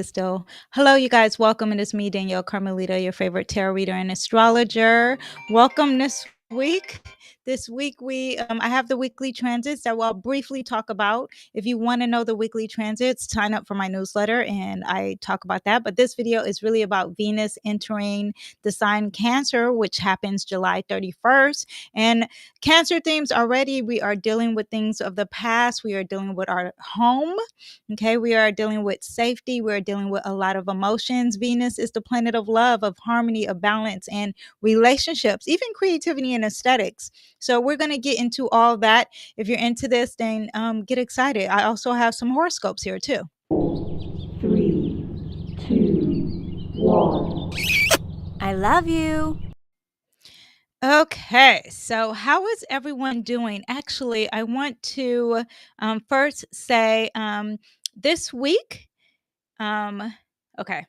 Still. Hello, you guys. Welcome. It is me, Danyell Carmelita, your favorite tarot reader and astrologer. Welcome this week. This week, I have the weekly transits that I'll briefly talk about. If you want to know the weekly transits, sign up for my newsletter and I talk about that. But this video is really about Venus entering the sign Cancer, which happens July 31st. And Cancer themes already, we are dealing with things of the past. We are dealing with our home. Okay, we are dealing with safety. We're dealing with a lot of emotions. Venus is the planet of love, of harmony, of balance, and relationships, even creativity and aesthetics. So we're going to get into all that. If you're into this, then get excited. I also have some horoscopes here too. 3, 2, 1. I love you. Okay, so how is everyone doing? Actually, I want to first say this week, okay,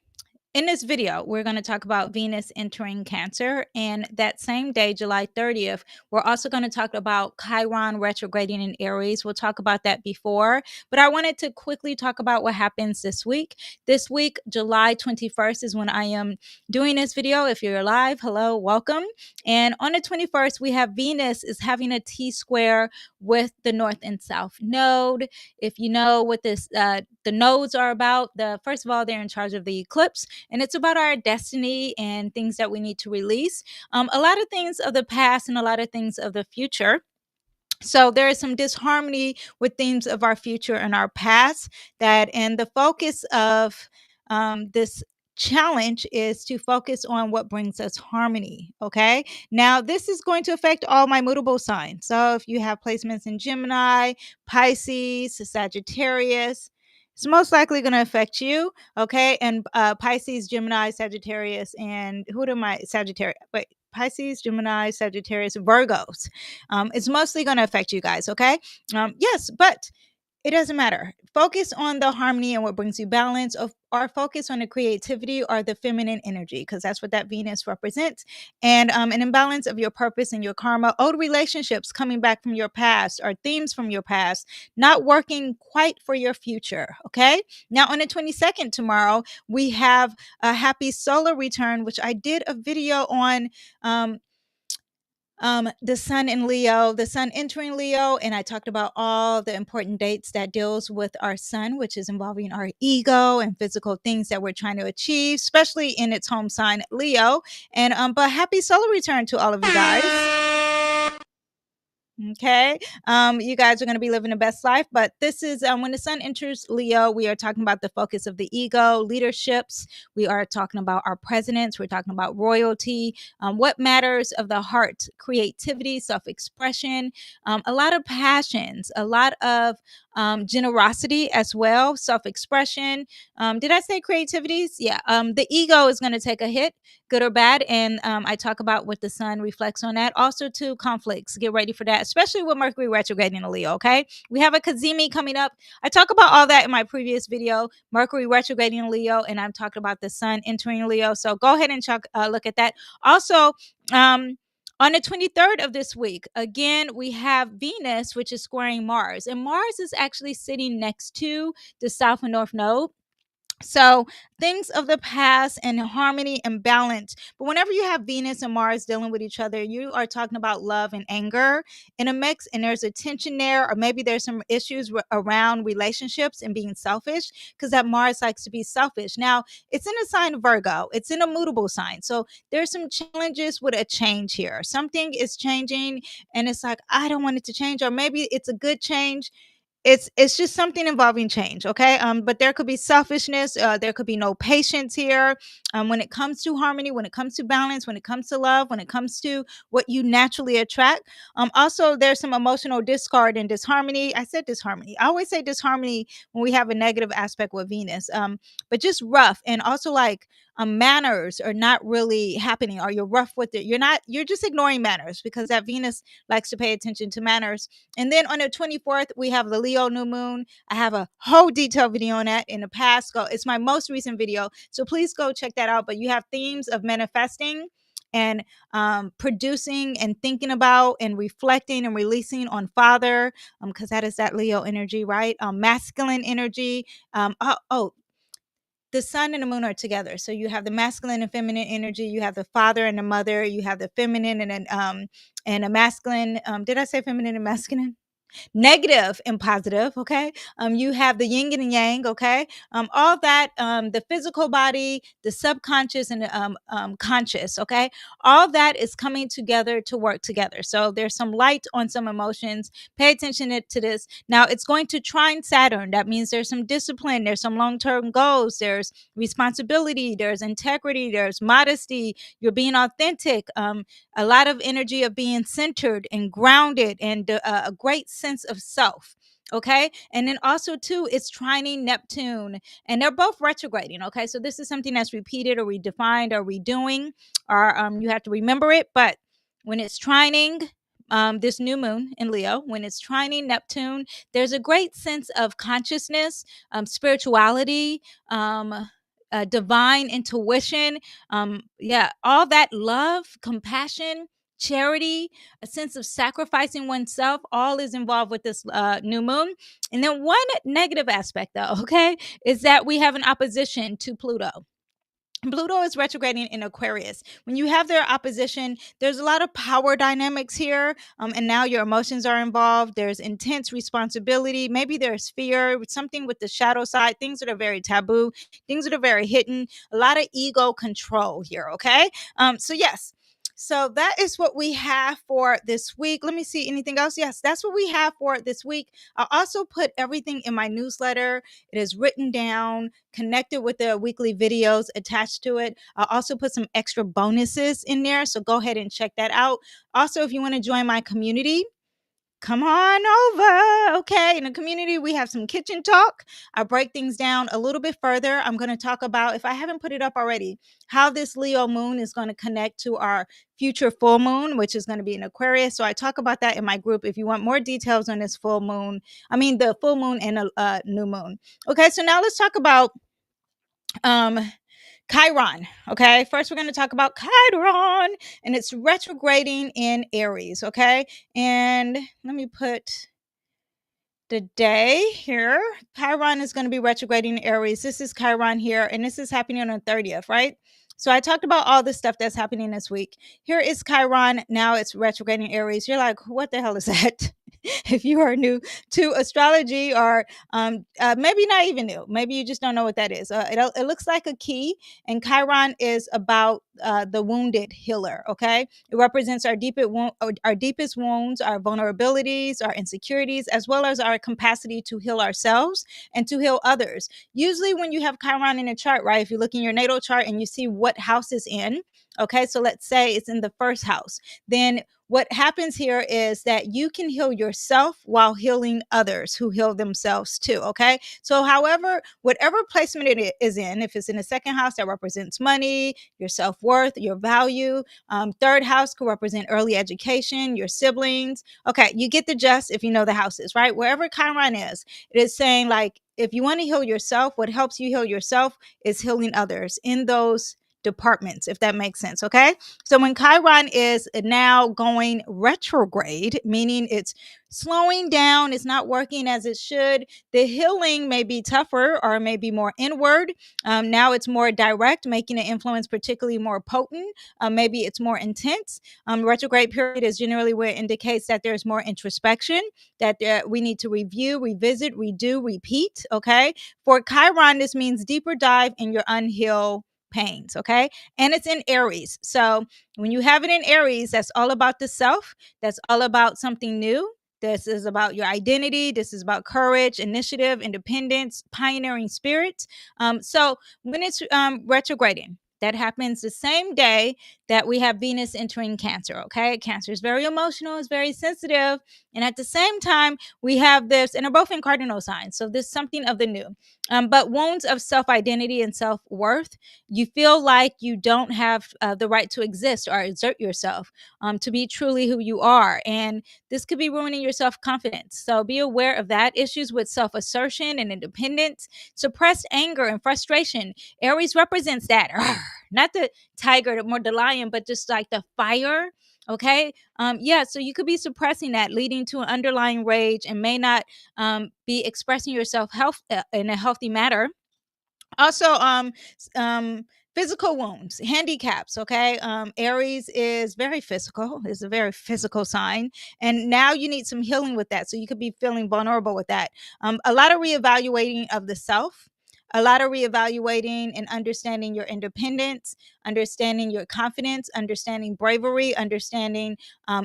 in this video, we're going to talk about Venus entering Cancer. And that same day, July 30th, we're also going to talk about Chiron retrograding in Aries. We'll talk about that before. But I wanted to quickly talk about what happens this week. This week, July 21st, is when I am doing this video. If you're live, hello, welcome. And on the 21st, we have Venus is having a T-square with the North and South node. If you know what the nodes are about, first of all, they're in charge of the eclipse. And it's about our destiny and things that we need to release. A lot of things of the past and a lot of things of the future. So there is some disharmony with themes of our future and our past and the focus of this challenge is to focus on what brings us harmony. Okay. Now, this is going to affect all my mutable signs. So if you have placements in Gemini, Pisces, Sagittarius, it's most likely going to affect you. Okay. And Pisces, Gemini, Sagittarius, and who am I? Sagittarius. Wait. Pisces, Gemini, Sagittarius, Virgos. It's mostly going to affect you guys, okay? Yes, but it doesn't matter. Focus on the harmony and what brings you balance, or focus on the creativity or the feminine energy, because that's what that Venus represents. And an imbalance of your purpose and your karma, old relationships coming back from your past or themes from your past, not working quite for your future. Okay. Now, on the 22nd, tomorrow, we have a happy solar return, which I did a video on. The sun in Leo, the sun entering Leo, and I talked about all the important dates that deals with our sun, which is involving our ego and physical things that we're trying to achieve, especially in its home sign Leo. And but happy solar return to all of you guys. Okay. You guys are going to be living the best life, but this is when the sun enters Leo, we are talking about the focus of the ego, leaderships. We are talking about our presidents. We're talking about royalty, what matters of the heart, creativity, self-expression, a lot of passions, a lot of generosity as well, self-expression. Did I say creativities? Yeah. The ego is going to take a hit, good or bad. And I talk about what the sun reflects on that. Also, to conflicts, get ready for that, especially with Mercury retrograding in Leo. Okay. We have a Kazemi coming up. I talk about all that in my previous video, Mercury retrograding in Leo, and I'm talking about the sun entering Leo. So go ahead and look at that. Also, on the 23rd of this week, again, we have Venus, which is squaring Mars. And Mars is actually sitting next to the South and North node. So things of the past and harmony and balance. But whenever you have Venus and Mars dealing with each other, you are talking about love and anger in a mix, and there's a tension there, or maybe there's some issues around relationships and being selfish, because that Mars likes to be selfish. Now, it's in a sign of Virgo. It's in a mutable sign. So there's some challenges with a change here. Something is changing and it's like, I don't want it to change, or maybe it's a good change. It's just something involving change. Okay. But there could be selfishness, there could be no patience here, when it comes to harmony, when it comes to balance, when it comes to love, when it comes to what you naturally attract. Also, there's some emotional discard and disharmony. I said disharmony. I always say disharmony when we have a negative aspect with Venus. But just rough, and also like manners are not really happening, or you're rough with it. You're just ignoring manners, because that Venus likes to pay attention to manners. And then on the 24th, we have the Leo new moon. I have a whole detailed video on that in the past. It's my most recent video, so please go check that out. But you have themes of manifesting and producing and thinking about and reflecting and releasing on father, because that is that Leo energy, right? Masculine energy. the sun and the moon are together. So you have the masculine and feminine energy, you have the father and the mother, you have the feminine and a masculine. Did I say feminine and masculine? Negative and positive. Okay. You have the yin and yang. Okay. All that, the physical body, the subconscious, and the conscious. Okay. All that is coming together to work together. So there's some light on some emotions. Pay attention to this. Now it's going to trine Saturn. That means there's some discipline, there's some long-term goals, there's responsibility, there's integrity, there's modesty. You're being authentic. A lot of energy of being centered and grounded, and a great sense of self. Okay. And then also, too, it's trining Neptune, and they're both retrograding. Okay. So this is something that's repeated or redefined or redoing, or you have to remember it. But when it's trining, this new moon in Leo, when it's trining Neptune, there's a great sense of consciousness, spirituality, divine intuition, yeah, all that love, compassion, charity, a sense of sacrificing oneself, all is involved with this new moon. And then one negative aspect, though, okay, is that we have an opposition to Pluto. Pluto is retrograding in Aquarius. When you have their opposition, there's a lot of power dynamics here. And now your emotions are involved. There's intense responsibility. Maybe there's fear, something with the shadow side, things that are very taboo, things that are very hidden, a lot of ego control here. Okay. So, yes. So that is what we have for this week. Let me see anything else. Yes, that's what we have for this week. I'll also put everything in my newsletter. It is written down, connected with the weekly videos attached to it. I'll also put some extra bonuses in there. So go ahead and check that out. Also, if you want to join my community, come on over. Okay. In the community, we have some kitchen talk. I break things down a little bit further. I'm going to talk about, if I haven't put it up already, how this Leo moon is going to connect to our future full moon, which is going to be in Aquarius. So I talk about that in my group. If you want more details on this full moon, the full moon and a new moon. Okay. So now let's talk about Chiron. Okay. First, we're going to talk about Chiron, and it's retrograding in Aries. Okay. And let me put the day here. Chiron is going to be retrograding in Aries. This is Chiron here, and this is happening on the 30th, right? So I talked about all the stuff that's happening this week. Here is Chiron. Now it's retrograding Aries. You're like, what the hell is that? If you are new to astrology, or maybe not even new, maybe you just don't know what that is. It looks like a key, and Chiron is about the wounded healer. Okay, it represents our deepest wounds, our vulnerabilities, our insecurities, as well as our capacity to heal ourselves and to heal others. Usually, when you have Chiron in a chart, right? If you look in your natal chart and you see what house is in, okay, so let's say it's in the first house, then what happens here is that you can heal yourself while healing others who heal themselves too. Okay. So, however, whatever placement it is in, if it's in the second house, that represents money, your self worth, your value. Third house could represent early education, your siblings. Okay. You get the gist if you know the houses, right? Wherever Chiron is, it is saying, like, if you want to heal yourself, what helps you heal yourself is healing others in those departments, if that makes sense. Okay. So when Chiron is now going retrograde, meaning it's slowing down, it's not working as it should, the healing may be tougher or may be more inward. Now it's more direct, making the influence particularly more potent. Maybe it's more intense. Retrograde period is generally where it indicates that there's more introspection, that we need to review, revisit, redo, repeat. Okay. For Chiron, this means deeper dive in your unhealed pains. Okay. And it's in Aries. So when you have it in Aries, that's all about the self. That's all about something new. This is about your identity. This is about courage, initiative, independence, pioneering spirit. So when it's retrograding, that happens the same day that we have Venus entering Cancer. Okay. Cancer is very emotional, it's very sensitive. And at the same time, we have this, and they're both in cardinal signs. So there's something of the new. But wounds of self-identity and self-worth, you feel like you don't have the right to exist or exert yourself, to be truly who you are. And this could be ruining your self-confidence. So be aware of that. Issues with self-assertion and independence, suppressed anger and frustration. Aries represents that. Not the tiger, more the lion, but just like the fire. Okay. Yeah. So you could be suppressing that, leading to an underlying rage, and may not be expressing yourself in a healthy manner. Also, physical wounds, handicaps. Okay, Aries is very physical. Is a very physical sign, and now you need some healing with that. So you could be feeling vulnerable with that. A lot of reevaluating of the self. A lot of reevaluating and understanding your independence, understanding your confidence, understanding bravery, understanding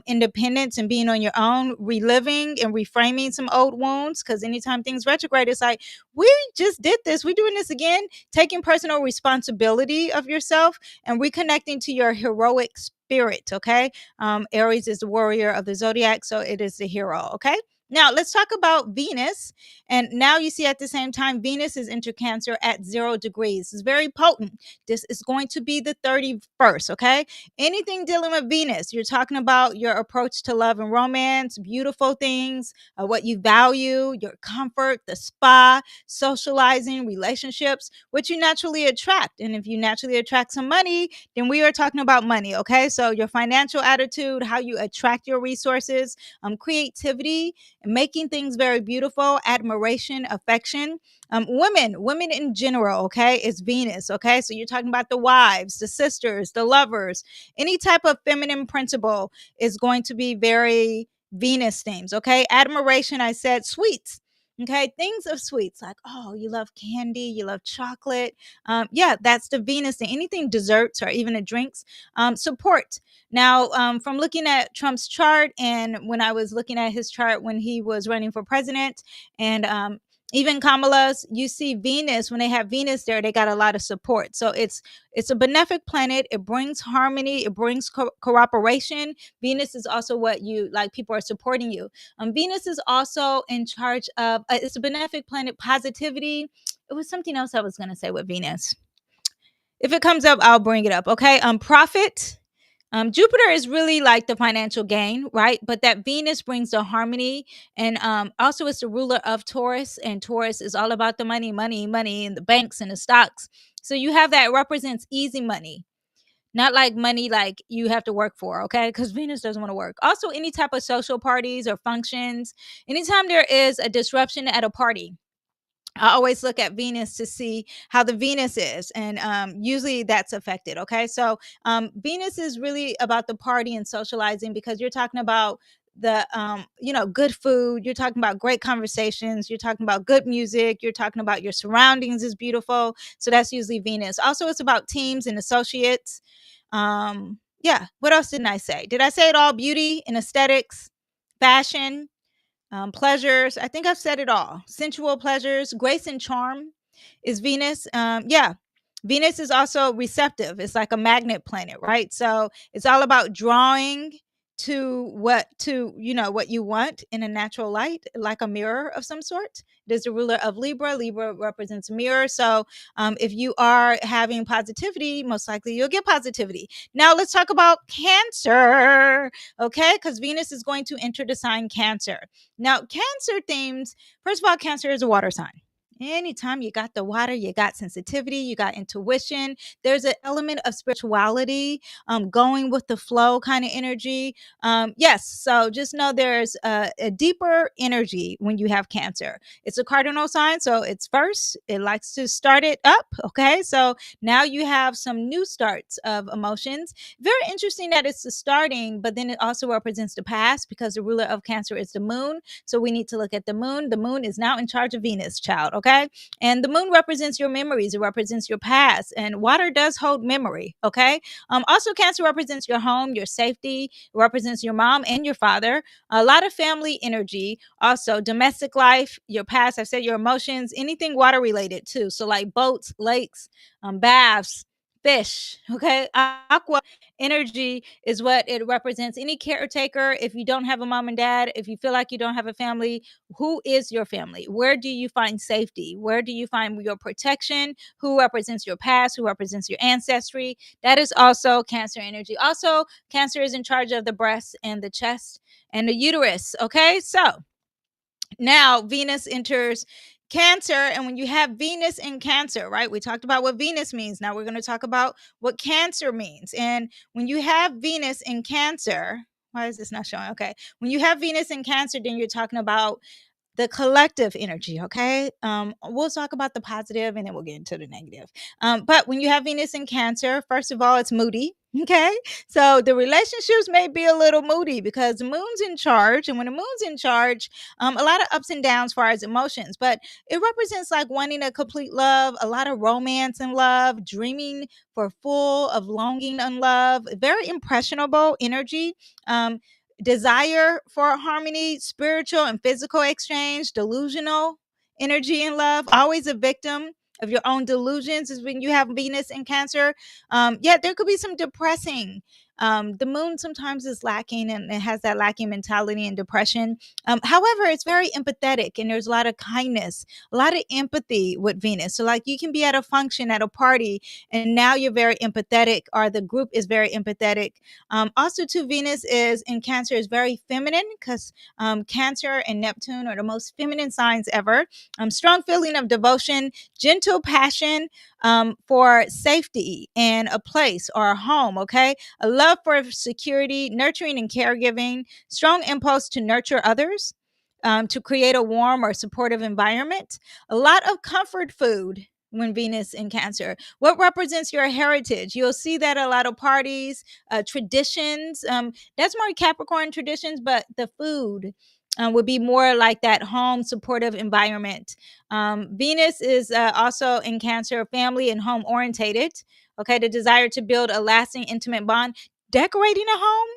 independence and being on your own, reliving and reframing some old wounds. Because anytime things retrograde, it's like, we just did this. We're doing this again. Taking personal responsibility of yourself and reconnecting to your heroic spirit. Okay. Aries is the warrior of the zodiac. So it is the hero. Okay. Now let's talk about Venus. And now you see at the same time, Venus is into Cancer at 0 degrees. It's very potent. This is going to be the 31st. Okay. Anything dealing with Venus, you're talking about your approach to love and romance, beautiful things, what you value, your comfort, the spa, socializing, relationships, what you naturally attract. And if you naturally attract some money, then we are talking about money. Okay. So your financial attitude, how you attract your resources, creativity, making things very beautiful, admiration, affection. Women in general, okay, is Venus, okay? So you're talking about the wives, the sisters, the lovers, any type of feminine principle is going to be very Venus themes, okay? Admiration, I said, sweets. Okay, things of sweets like, oh, you love candy, you love chocolate. Yeah, that's the Venus thing. Anything desserts or even the drinks. Support. Now, from looking at Trump's chart and when I was looking at his chart when he was running for president, and even Kamala's, you see Venus, when they have Venus there, they got a lot of support. So it's a benefic planet. It brings harmony. It brings cooperation. Venus is also what you like. People are supporting you. Venus is also in charge of. It's a benefic planet. Positivity. It was something else I was going to say with Venus. If it comes up, I'll bring it up. Okay. Profit. Jupiter is really like the financial gain, right? But that Venus brings the harmony, and also it's the ruler of Taurus, and Taurus is all about the money, money, money, and the banks and the stocks. So you have that represents easy money, not like money like you have to work for, okay? Because Venus doesn't want to work. Also, any type of social parties or functions, anytime there is a disruption at a party, I always look at Venus to see how the Venus is, and usually that's affected. Okay, so Venus is really about the party and socializing because you're talking about the good food. You're talking about great conversations. You're talking about good music. You're talking about your surroundings is beautiful. So that's usually Venus. Also, it's about teams and associates. Yeah. What else didn't I say? Did I say it all? Beauty and aesthetics, fashion, pleasures. I think I've said it all. Sensual pleasures, grace and charm is Venus. Yeah. Venus is also receptive. It's like a magnet planet, right? So it's all about drawing what you want in a natural light, like a mirror of some sort. There's the ruler of Libra. Libra represents a mirror. So if you are having positivity, most likely you'll get positivity. Now let's talk about Cancer, okay? Because Venus is going to enter the sign Cancer. Now, Cancer themes, first of all, Cancer is a water sign. Anytime you got the water, you got sensitivity, you got intuition. There's an element of spirituality, going with the flow kind of energy. Yes, so just know there's a deeper energy when you have Cancer. It's a cardinal sign, so it's first. It likes to start it up. Okay, so now you have some new starts of emotions. Very interesting that it's the starting, but then it also represents the past because the ruler of Cancer is the moon. So we need to look at the moon. The moon is now in charge of Venus, child. Okay. And the moon represents your memories, it represents your past. And water does hold memory. Okay. Also, Cancer represents your home, your safety, it represents your mom and your father. A lot of family energy. Also, domestic life, your past, I've said your emotions, anything water related too. So, like boats, lakes, baths, fish. Okay. Aqua energy is what it represents. Any caretaker, if you don't have a mom and dad, if you feel like you don't have a family, who is your family? Where do you find safety? Where do you find your protection? Who represents your past? Who represents your ancestry? That is also Cancer energy. Also, Cancer is in charge of the breast and the chest and the uterus. Okay, so now Venus enters Cancer. And when you have Venus in Cancer, right, we talked about what Venus means. Now we're going to talk about what Cancer means. And when you have Venus in Cancer, why is this not showing? Okay. When you have Venus in Cancer, then you're talking about the collective energy, okay? We'll talk about the positive and then we'll get into the negative. But when you have Venus in Cancer, first of all, it's moody. Okay, so the relationships may be a little moody because the moon's in charge, and when the moon's in charge, a lot of ups and downs as far as emotions, but it represents like wanting a complete love, a lot of romance and love, dreaming for full of longing and love, very impressionable energy. Desire for harmony, spiritual and physical exchange, delusional energy in love, always a victim of your own delusions is when you have Venus in Cancer. Yeah, there could be some depressing. The moon sometimes is lacking and it has that lacking mentality and depression. However, it's very empathetic and there's a lot of kindness, a lot of empathy with Venus. So, like, you can be at a function, at a party, and now you're very empathetic, or the group is very empathetic. Also, too, Venus is in Cancer is very feminine because Cancer and Neptune are the most feminine signs ever. Strong feeling of devotion, gentle passion for safety and a place or a home, okay? A love for security, nurturing and caregiving, strong impulse to nurture others, to create a warm or supportive environment, a lot of comfort food when Venus in Cancer. What represents your heritage? You'll see that a lot of parties, traditions. That's more Capricorn traditions, but the food would be more like that home supportive environment. Venus is also in Cancer, family and home orientated. Okay, the desire to build a lasting, intimate bond. Decorating a home,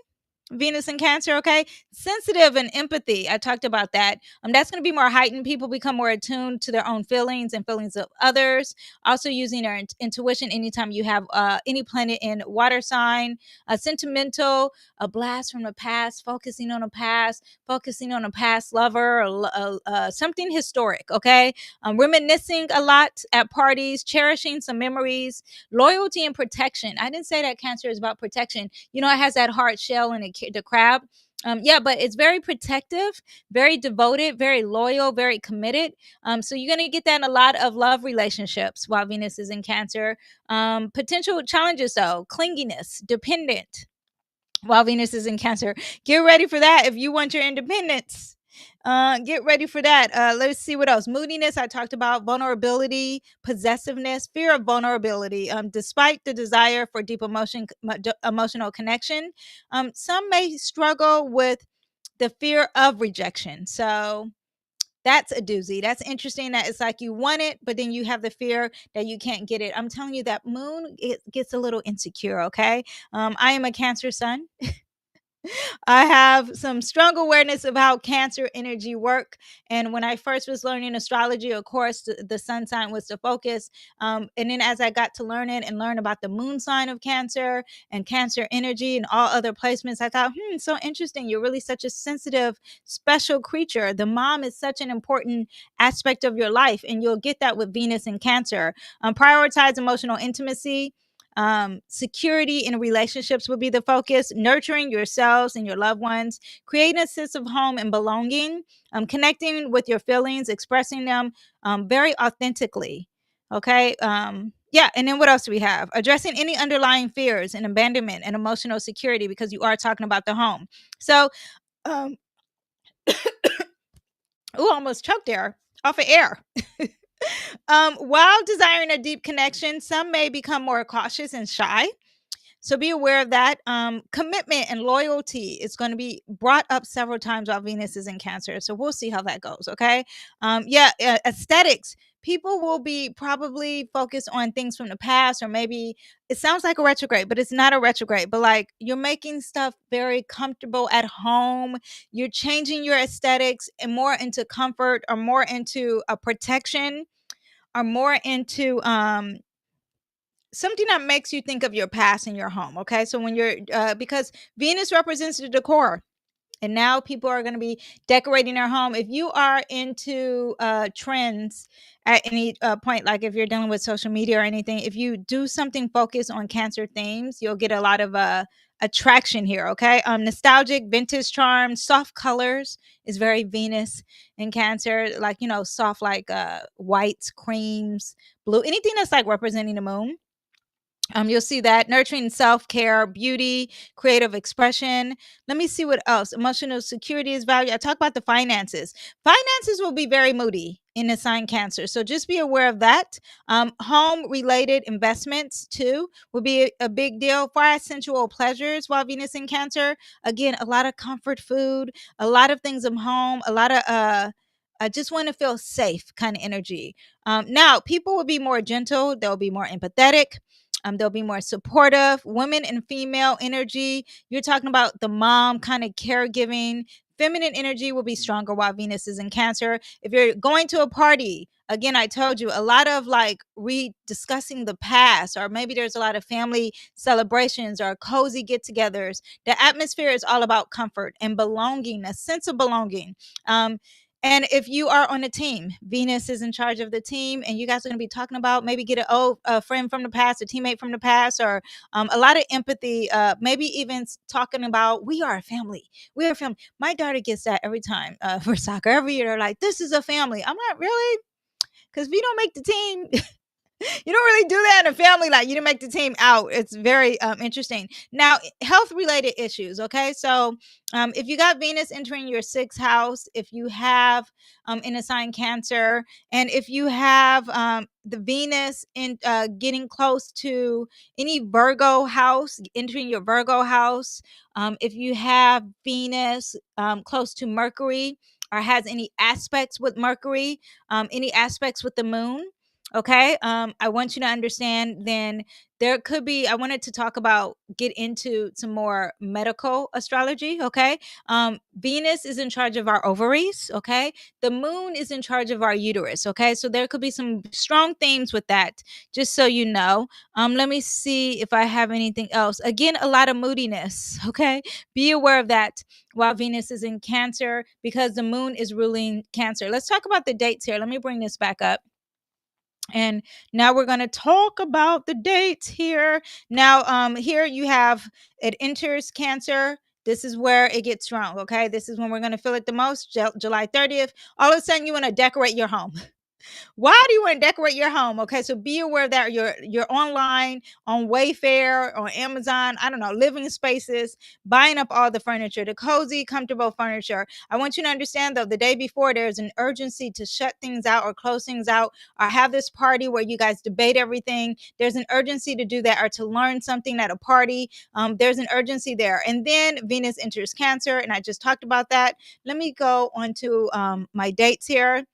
Venus and Cancer, okay? Sensitive and empathy. I talked about that. That's going to be more heightened. People become more attuned to their own feelings and feelings of others. Also using their intuition anytime you have any planet in water sign. Sentimental, a blast from the past, focusing on a past lover, or something historic, okay? Reminiscing a lot at parties, cherishing some memories, loyalty and protection. I didn't say that Cancer is about protection. You know, it has that hard shell and the crab. Yeah, but it's very protective, very devoted, very loyal, very committed. So you're going to get that in a lot of love relationships while Venus is in Cancer. Potential challenges, though: clinginess, dependent, while Venus is in Cancer. Get ready for that if you want your independence. Get ready for that. Let's see what else. Moodiness, I talked about. Vulnerability, possessiveness, fear of vulnerability. Despite the desire for deep emotional connection, some may struggle with the fear of rejection. So that's a doozy. That's interesting that it's like you want it, but then you have the fear that you can't get it. I'm telling you, that moon, it gets a little insecure, okay? I am a Cancer sun. I have some strong awareness of how Cancer energy work. And when I first was learning astrology, of course, the sun sign was the focus. And then as I got to learn it and learn about the moon sign of Cancer and Cancer energy and all other placements, I thought, so interesting. You're really such a sensitive, special creature. The mom is such an important aspect of your life. And you'll get that with Venus and Cancer. Prioritize emotional intimacy. Security in relationships will be the focus, nurturing yourselves and your loved ones, creating a sense of home and belonging, connecting with your feelings, expressing them very authentically. Okay. Yeah. And then what else do we have? Addressing any underlying fears and abandonment and emotional security, because you are talking about the home. So, um, almost choked there off of air. While desiring a deep connection, some may become more cautious and shy. So be aware of that. Commitment and loyalty is going to be brought up several times while Venus is in Cancer. So we'll see how that goes. Okay. Aesthetics. People will be probably focused on things from the past, or maybe it sounds like a retrograde, but it's not a retrograde. But like, you're making stuff very comfortable at home. You're changing your aesthetics and more into comfort, or more into a protection, or more into something that makes you think of your past in your home. Okay, so when you're because Venus represents the decor, and now people are going to be decorating their home. If you are into trends at any point, like if you're dealing with social media or anything, if you do something focused on Cancer themes, you'll get a lot of attraction here. Okay, nostalgic, vintage charms, soft colors is very Venus in Cancer, like, soft, like whites, creams, blue, anything that's like representing the moon. You'll see that nurturing self-care, beauty, creative expression. Let me see what else. Emotional security is valued. I talk about the finances. Finances will be very moody in the sign Cancer, so just be aware of that. Home-related investments too will be a big deal. For our sensual pleasures, while Venus in Cancer, again, a lot of comfort food, a lot of things at home, a lot of I just want to feel safe kind of energy. Now, people will be more gentle. They'll be more empathetic. They'll be more supportive. Women and female energy. You're talking about the mom kind of caregiving. Feminine energy will be stronger while Venus is in Cancer. If you're going to a party, again, I told you a lot of like discussing the past, or maybe there's a lot of family celebrations or cozy get togethers. The atmosphere is all about comfort and belonging, a sense of belonging. And if you are on a team, Venus is in charge of the team, and you guys are going to be talking about maybe get a friend from the past, a teammate from the past, or a lot of empathy. Maybe even talking about we are a family. We are a family. My daughter gets that every time for soccer. Every year, they're like, "This is a family." I'm like, really? Because if you don't make the team, you don't really do that in a family. Like you didn't make the team out. It's very interesting. Now, health related issues. Okay, so if you got Venus entering your sixth house, if you have in a sign Cancer, and if you have the Venus in getting close to any Virgo house, entering your Virgo house, if you have Venus close to Mercury or has any aspects with Mercury, any aspects with the moon. Okay. I want you to understand then there could be, I wanted to talk about, get into some more medical astrology. Okay. Venus is in charge of our ovaries. Okay. The moon is in charge of our uterus. Okay. So there could be some strong themes with that, just so you know. Let me see if I have anything else. Again, a lot of moodiness. Okay. Be aware of that while Venus is in Cancer because the moon is ruling Cancer. Let's talk about the dates here. Let me bring this back up. And now we're going to talk about the dates here. Now, here you have it enters Cancer. This is where it gets strong. Okay. This is when we're going to feel it the most. July 30th. All of a sudden, you want to decorate your home. Why do you want to decorate your home? Okay, so be aware that you're online on Wayfair or Amazon, I don't know, living spaces, buying up all the furniture, the cozy, comfortable furniture. I want you to understand though, the day before there's an urgency to shut things out or close things out or have this party where you guys debate everything. There's an urgency to do that or to learn something at a party. There's an urgency there. And then Venus enters Cancer, and I just talked about that. Let me go on to my dates here.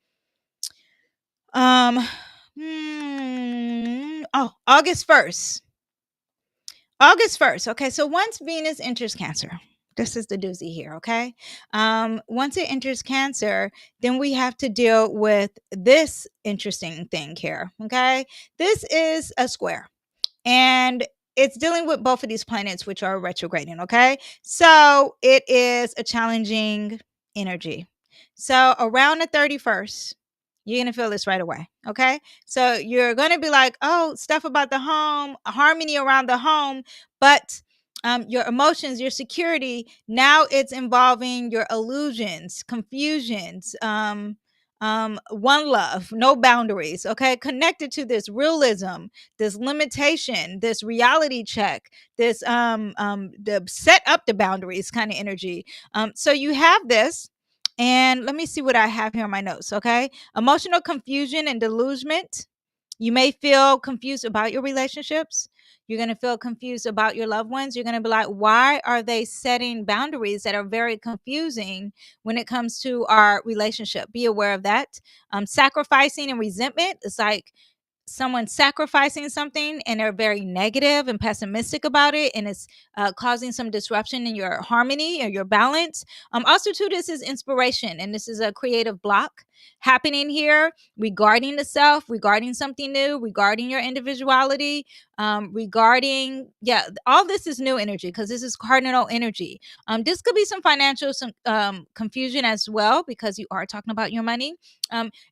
Um, August 1st. August 1st. Okay, so once Venus enters Cancer, this is the doozy here, okay? Once it enters Cancer, then we have to deal with this interesting thing here, okay? This is a square, and it's dealing with both of these planets, which are retrograding, okay? So it is a challenging energy. So around the 31st, you're going to feel this right away. Okay. So you're going to be like, oh, stuff about the home, harmony around the home, but your emotions, your security, now it's involving your illusions, confusions, one love, no boundaries. Okay. Connected to this realism, this limitation, this reality check, this the set up the boundaries kind of energy. So you have this. And let me see what I have here in my notes. Okay. Emotional confusion and delusionment. You may feel confused about your relationships. You're going to feel confused about your loved ones. You're going to be like, why are they setting boundaries that are very confusing when it comes to our relationship? Be aware of that. Sacrificing and resentment. It's like someone sacrificing something and they're very negative and pessimistic about it, and it's causing some disruption in your harmony or your balance. Also too, this is inspiration, and this is a creative block happening here regarding the self, regarding something new, regarding your individuality, regarding all this is new energy because this is cardinal energy. This could be some financial confusion as well because you are talking about your money.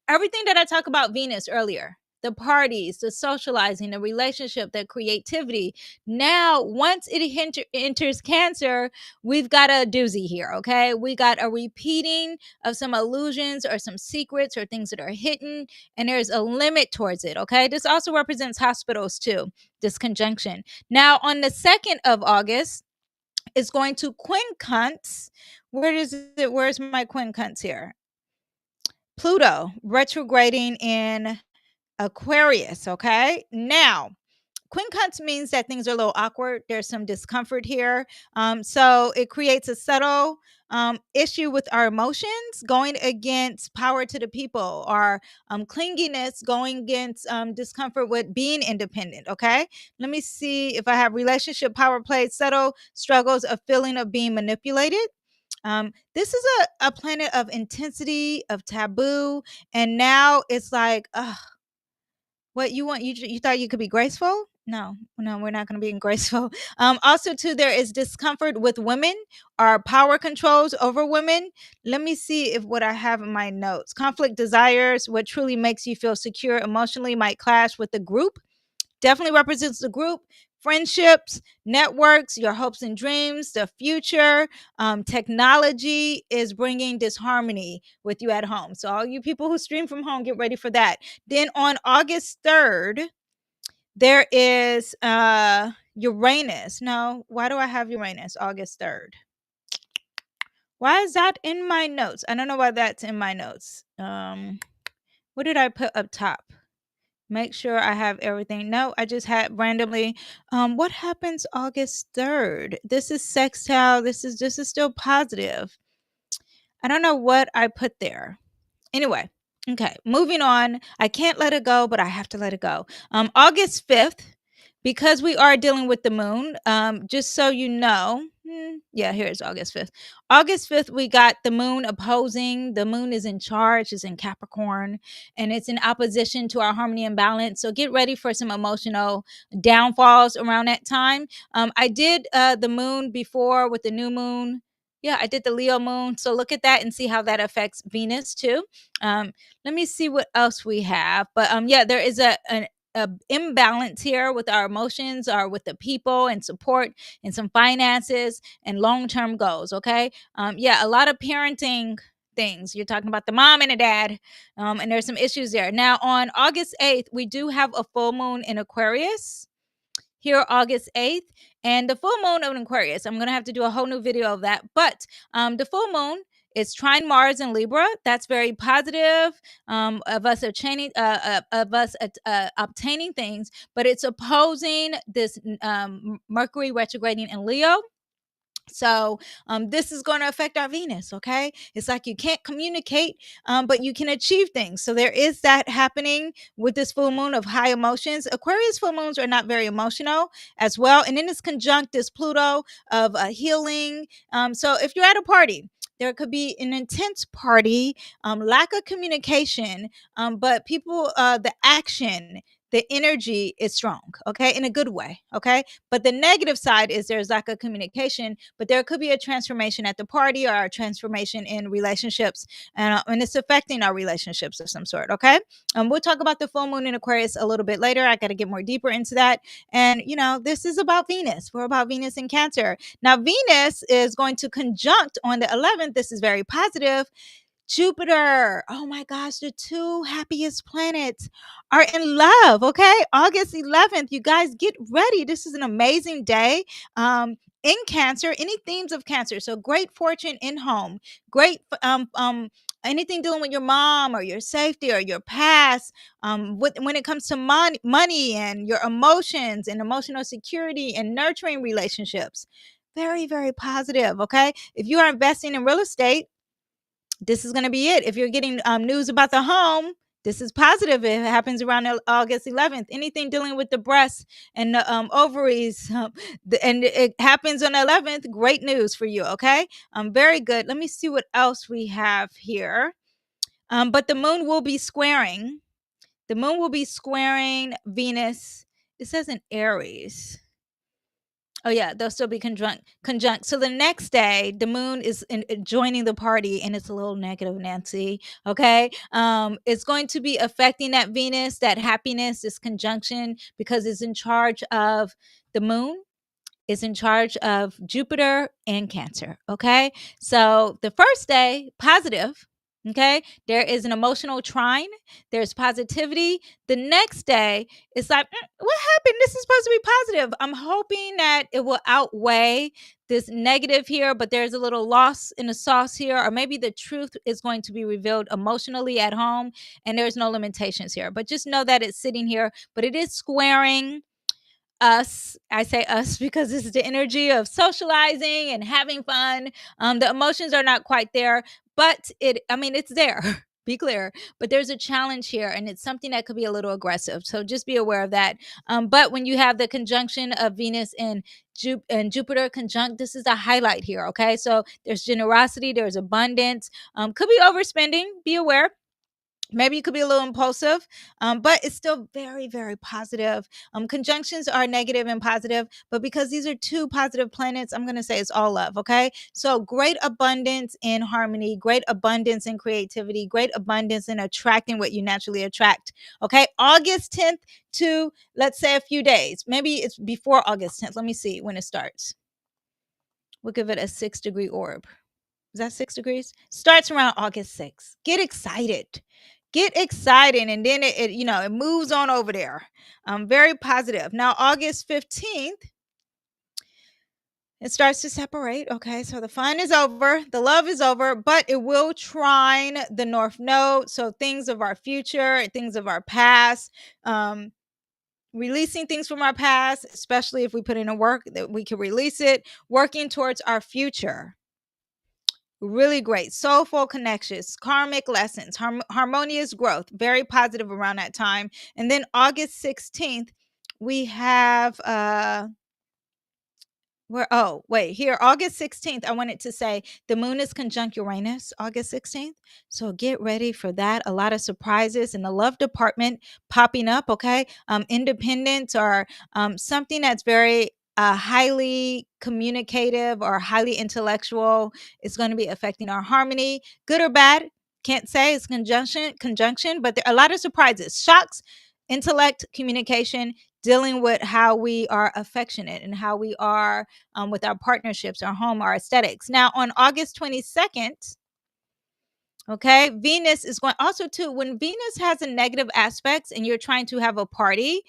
Everything that I talked about Venus earlier, the parties, the socializing, the relationship, the creativity. Now, once it enters Cancer, we've got a doozy here, okay? We got a repeating of some illusions or some secrets or things that are hidden, and there's a limit towards it, okay? This also represents hospitals too, this conjunction. Now, on the 2nd of August, it's going to quincunx. Where's my quincunx here? Pluto retrograding in Aquarius, okay? Now, quincunx means that things are a little awkward. There's some discomfort here. So it creates a subtle issue with our emotions going against power to the people, or clinginess going against discomfort with being independent. Okay. Let me see if I have relationship power play, subtle struggles, a feeling of being manipulated. This is a planet of intensity, of taboo. And now it's like, what you want? You thought you could be graceful? No, we're not going to be graceful. Also, too, there is discomfort with women, or power controls over women. Let me see if what I have in my notes. Conflict desires, what truly makes you feel secure emotionally, might clash with the group. Definitely represents the group. Friendships, networks, your hopes and dreams, the future. Technology is bringing disharmony with you at home. So all you people who stream from home, get ready for that. Then on August 3rd, there is Uranus. No, why do I have Uranus August 3rd? Why is that in my notes? I don't know why that's in my notes. What did I put up top? Make sure I have everything. No, I just had randomly. What happens August 3rd? This is sextile. This is still positive. I don't know what I put there. Anyway, okay, moving on. I can't let it go, but I have to let it go. August 5th, because we are dealing with the moon, just so you know. Yeah, here's August 5th. August 5th, we got the moon opposing. The moon is in charge, is in Capricorn, and it's in opposition to our harmony and balance. So get ready for some emotional downfalls around that time. I did the moon before with the new moon. Yeah, I did the Leo moon. So look at that and see how that affects Venus too. Let me see what else we have. But yeah, there is an imbalance here with our emotions, or with the people and support, and some finances and long-term goals. Okay. Yeah, a lot of parenting things. You're talking about the mom and the dad, and there's some issues there. Now on August 8th, we do have a full moon in Aquarius here August 8th, and the full moon of Aquarius. I'm going to have to do a whole new video of that. But the full moon is trine Mars in Libra. That's very positive, of us obtaining things, but it's opposing this Mercury retrograding in Leo. So this is going to affect our Venus. Okay, it's like you can't communicate, but you can achieve things. So there is that happening with this full moon of high emotions. Aquarius full moons are not very emotional as well, and then it's conjunct this Pluto of healing. So if you're at a party, there could be an intense party, lack of communication, but people, the action, the energy is strong, okay, in a good way, okay. But the negative side is there's lack of communication, but there could be a transformation at the party, or a transformation in relationships, and it's affecting our relationships of some sort, okay. We'll talk about the full moon in Aquarius a little bit later. I got to get more deeper into that. And this is about Venus. We're about Venus in Cancer. Now Venus is going to conjunct on the 11th. This is very positive. Jupiter. Oh my gosh, the two happiest planets are in love. Okay. August 11th. You guys get ready. This is an amazing day. In Cancer, any themes of Cancer. So great fortune in home, great, anything dealing with your mom or your safety or your past, when it comes to money and your emotions and emotional security and nurturing relationships. Very, very positive. Okay. If you are investing in real estate, this is going to be it. If you're getting news about the home, this is positive. It happens around August 11th. Anything dealing with the breasts and the ovaries, and it happens on the 11th, great news for you, okay? Very good. Let me see what else we have here. But the moon will be squaring. The moon will be squaring Venus. It says in Aries. Oh yeah, they'll still be conjunct. So the next day, the moon is joining the party, and it's a little negative, Nancy. Okay, it's going to be affecting that Venus, that happiness, this conjunction, because it's in charge of the moon. Is in charge of Jupiter and Cancer. Okay, so the first day, positive. Okay, there is an emotional trine, there's positivity. The next day, it's like, what happened? This is supposed to be positive. I'm hoping that it will outweigh this negative here, but there's a little loss in the sauce here, or maybe the truth is going to be revealed emotionally at home, and there's no limitations here. But just know that it's sitting here, but it is squaring us. I say us because this is the energy of socializing and having fun. The emotions are not quite there, but it's there. Be clear, but there's a challenge here, and it's something that could be a little aggressive. So just be aware of that. But when you have the conjunction of Venus and Jupiter conjunct, this is a highlight here. Okay, so there's generosity, there's abundance. Could be overspending. Be aware. Maybe you could be a little impulsive, but it's still very, very positive. Conjunctions are negative and positive, but because these are two positive planets, I'm going to say it's all love. Okay. So great abundance in harmony, great abundance in creativity, great abundance in attracting what you naturally attract. Okay. August 10th to, let's say, a few days. Maybe it's before August 10th. Let me see when it starts. We'll give it a 6-degree orb. Is that 6 degrees? Starts around August 6th. Get excited. Get excited. And then it moves on over there. Very positive. Now, August 15th, it starts to separate. Okay. So the fun is over. The love is over, but it will trine the North Node. So things of our future, things of our past, releasing things from our past, especially if we put in a work that we can release it, working towards our future. Really great. Soulful connections, karmic lessons, harmonious growth, very positive around that time. And then August 16th, we have here, August 16th, I wanted to say the moon is conjunct Uranus, August 16th. So get ready for that. A lot of surprises in the love department popping up, okay? Independence or something that's very highly communicative or highly intellectual is going to be affecting our harmony, good or bad. Can't say it's conjunction, but there are a lot of surprises, shocks, intellect, communication, dealing with how we are affectionate and how we are with our partnerships, our home, our aesthetics. Now, on August 22nd, okay, Venus is going also too. When Venus has a negative aspects and you're trying to have a party,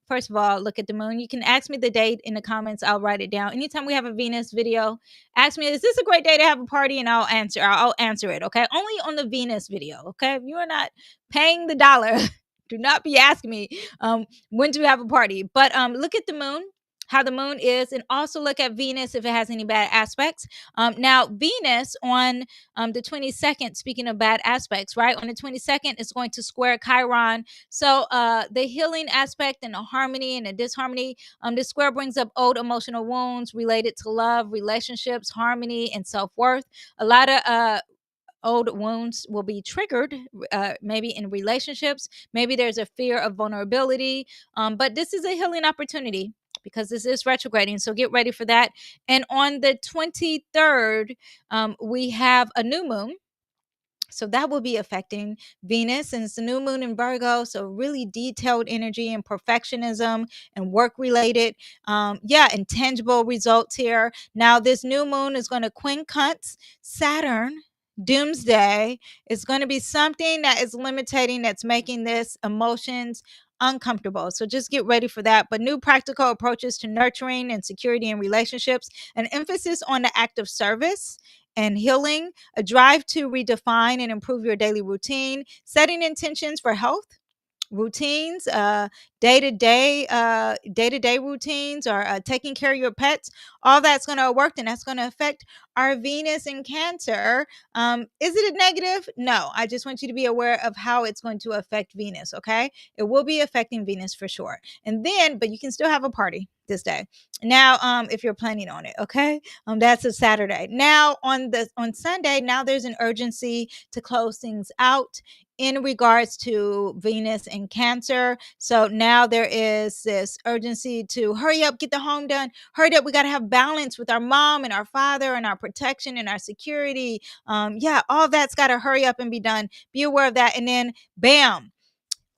first of all, look at the moon. You can ask me the date in the comments. I'll write it down. Anytime we have a Venus video, ask me, is this a great day to have a party? And I'll answer it. Okay, only on the Venus video. Okay, if you are not paying the dollar, do not be asking me when to have a party. But look at the moon, how the moon is, and also look at Venus if it has any bad aspects. Now, Venus on the 22nd, speaking of bad aspects, right? On the 22nd, it's going to square Chiron. So the healing aspect and the harmony and the disharmony, the square brings up old emotional wounds related to love, relationships, harmony, and self-worth. A lot of old wounds will be triggered, maybe in relationships. Maybe there's a fear of vulnerability, but this is a healing opportunity because this is retrograding. So get ready for that. And on the 23rd, we have a new moon. So that will be affecting Venus, and it's the new moon in Virgo. So really detailed energy and perfectionism and work related. And tangible results here. Now, this new moon is going to quincunx Saturn. Doomsday is going to be something that is limiting, that's making this emotions uncomfortable. So just get ready for that. But new practical approaches to nurturing and security in relationships, an emphasis on the act of service and healing, a drive to redefine and improve your daily routine, setting intentions for health, routines, day-to-day routines, or taking care of your pets. All that's going to work, and that's going to affect our Venus in Cancer. Is it a negative? No, I just want you to be aware of how it's going to affect Venus. Okay, it will be affecting Venus for sure. And then, but you can still have a party this day. Now, if you're planning on it, okay, that's a Saturday. Now, on Sunday, now there's an urgency to close things out in regards to Venus and Cancer. So now there is this urgency to hurry up, get the home done, hurry up. We got to have balance with our mom and our father and our protection and our security. Yeah, all that's got to hurry up and be done. Be aware of that. And then bam,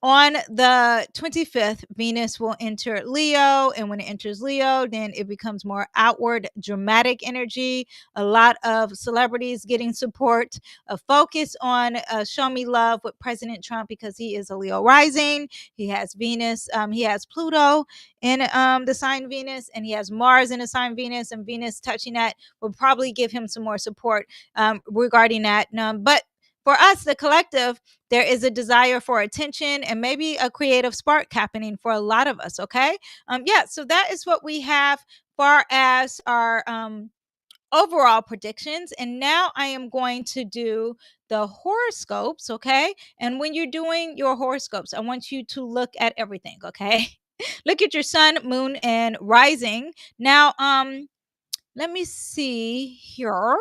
on the 25th, Venus will enter Leo. And when it enters Leo, then it becomes more outward, dramatic energy. A lot of celebrities getting support, a focus on show me love with President Trump because he is a Leo rising. He has Venus, he has Pluto in the sign Venus, and he has Mars in the sign Venus, and Venus touching that will probably give him some more support regarding that. But for us, the collective, there is a desire for attention and maybe a creative spark happening for a lot of us. Okay. Yeah. So that is what we have far as our overall predictions. And now I am going to do the horoscopes. Okay. And when you're doing your horoscopes, I want you to look at everything. Okay. Look at your sun, moon, and rising. Now, let me see here.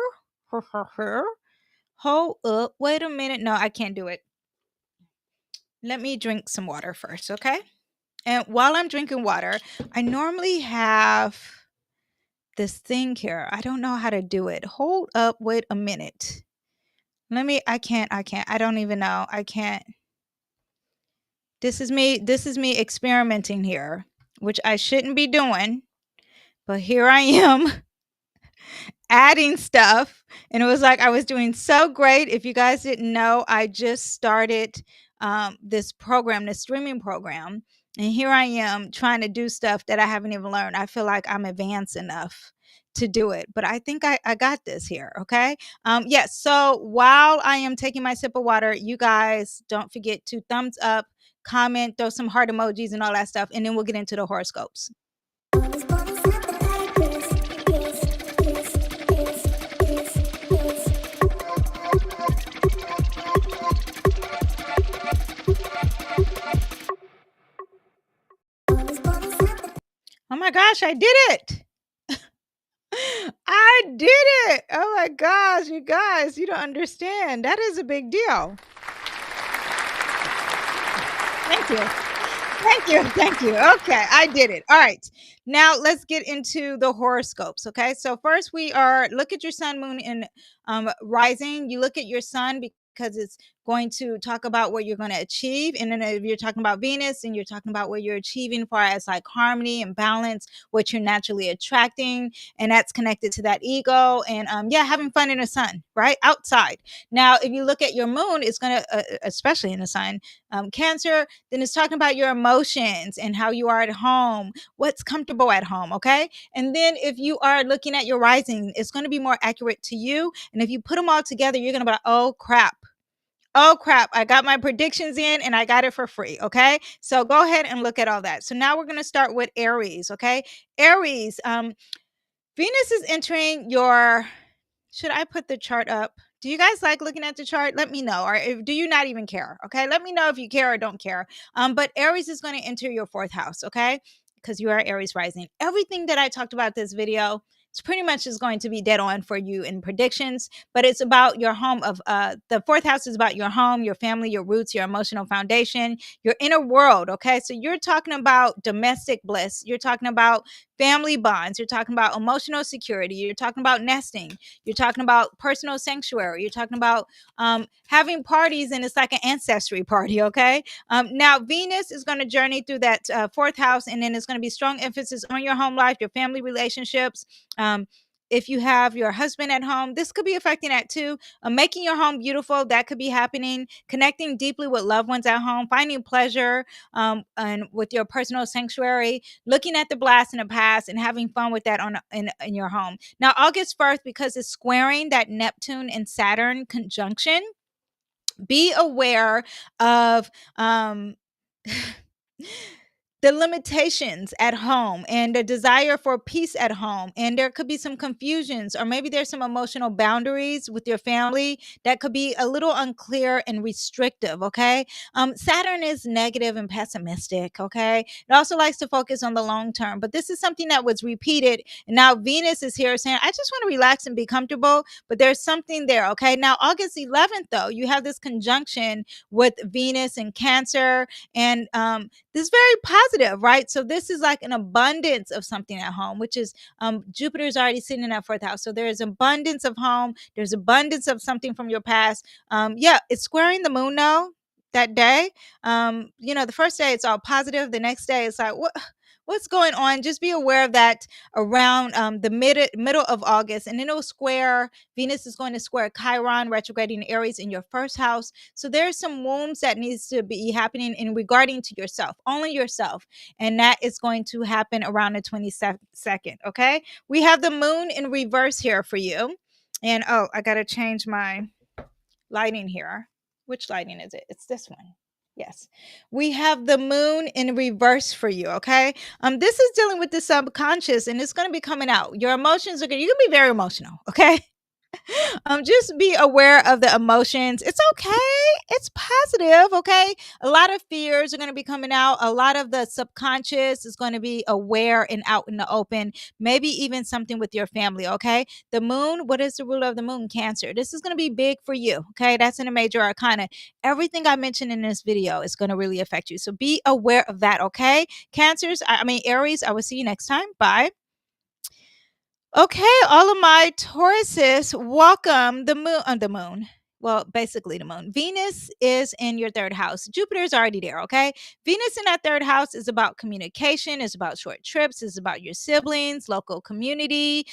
Hold up. Wait a minute. No, I can't do it. Let me drink some water first, okay? And while I'm drinking water, I normally have this thing here. I don't know how to do it. Hold up. Wait a minute. I can't. I don't even know. I can't. This is me experimenting here, which I shouldn't be doing. But here I am adding stuff, and it was like I was doing so great. If you guys didn't know, I just started this program, this streaming program, and here I am trying to do stuff that I haven't even learned. I feel like I'm advanced enough to do it, but I think I got this here. Okay. Yes. So while I am taking my sip of water, you guys don't forget to thumbs up, comment, throw some heart emojis and all that stuff, and then we'll get into the horoscopes. Oh my gosh, I did it. I did it. Oh my gosh, you guys, you don't understand. That is a big deal. Thank you. Thank you. Thank you. Okay, I did it. All right. Now let's get into the horoscopes. Okay. So first look at your sun, moon, and rising. You look at your sun because it's going to talk about what you're going to achieve. And then if you're talking about Venus and you're talking about what you're achieving far as like harmony and balance, what you're naturally attracting, and that's connected to that ego and yeah, having fun in the sun, right? Outside. Now, if you look at your moon, it's going to, especially in the sun, Cancer, then it's talking about your emotions and how you are at home, what's comfortable at home. Okay. And then if you are looking at your rising, it's going to be more accurate to you. And if you put them all together, you're going to be like, oh crap. Oh crap, I got my predictions in and I got it for free. Okay. So go ahead and look at all that. So now we're going to start with Aries. Okay. Aries, Venus is entering your, should I put the chart up? Do you guys like looking at the chart? Let me know. Or do you not even care? Okay. Let me know if you care or don't care. But Aries is going to enter your fourth house. Okay. Because you are Aries rising. Everything that I talked about this video, it's pretty much is going to be dead on for you in predictions, but it's about your home of the fourth house is about your home, your family, your roots, your emotional foundation, your inner world. Okay. So you're talking about domestic bliss. You're talking about family bonds. You're talking about emotional security. You're talking about nesting. You're talking about personal sanctuary. You're talking about having parties, and it's like an ancestry party. Okay. Now, Venus is going to journey through that fourth house, and then it's going to be strong emphasis on your home life, your family relationships. If you have your husband at home, this could be affecting that too. Making your home beautiful, that could be happening. Connecting deeply with loved ones at home, finding pleasure and with your personal sanctuary, looking at the blast in the past and having fun with that in your home. Now, August 1st, because it's squaring that Neptune and Saturn conjunction, be aware of the limitations at home and the desire for peace at home. And there could be some confusions, or maybe there's some emotional boundaries with your family that could be a little unclear and restrictive. Okay. Saturn is negative and pessimistic. Okay. It also likes to focus on the long term, but this is something that was repeated. And now Venus is here saying, I just want to relax and be comfortable, but there's something there. Okay. Now, August 11th, though, you have this conjunction with Venus and Cancer. And this is very positive, right? So this is like an abundance of something at home, which is Jupiter is already sitting in that fourth house. So there is abundance of home. There's abundance of something from your past. Yeah, it's squaring the moon now that day. The first day it's all positive. The next day it's like, what's going on? Just be aware of that around the middle of August, and then it'll square. Venus is going to square Chiron retrograding Aries in your first house. So there's some wounds that needs to be happening in regarding to yourself, only yourself, and that is going to happen around the 22nd. Okay, we have the moon in reverse here for you, and I gotta change my lighting here. Which lighting is it? It's this one. Yes. We have the moon in reverse for you, okay? This is dealing with the subconscious, and it's going to be coming out. Your emotions are going to, you can be very emotional, okay? Just be aware of the emotions. It's okay. It's positive. Okay. A lot of fears are going to be coming out. A lot of the subconscious is going to be aware and out in the open. Maybe even something with your family. Okay. The moon, what is the ruler of the moon? Cancer. This is going to be big for you. Okay. That's in a major arcana. Everything I mentioned in this video is going to really affect you. So be aware of that. Okay. Cancers, Aries, I will see you next time. Bye. Okay, all of my Tauruses, welcome the moon. Well, basically the moon. Venus is in your third house. Jupiter's already there, okay? Venus in that third house is about communication, is about short trips, is about your siblings, local community,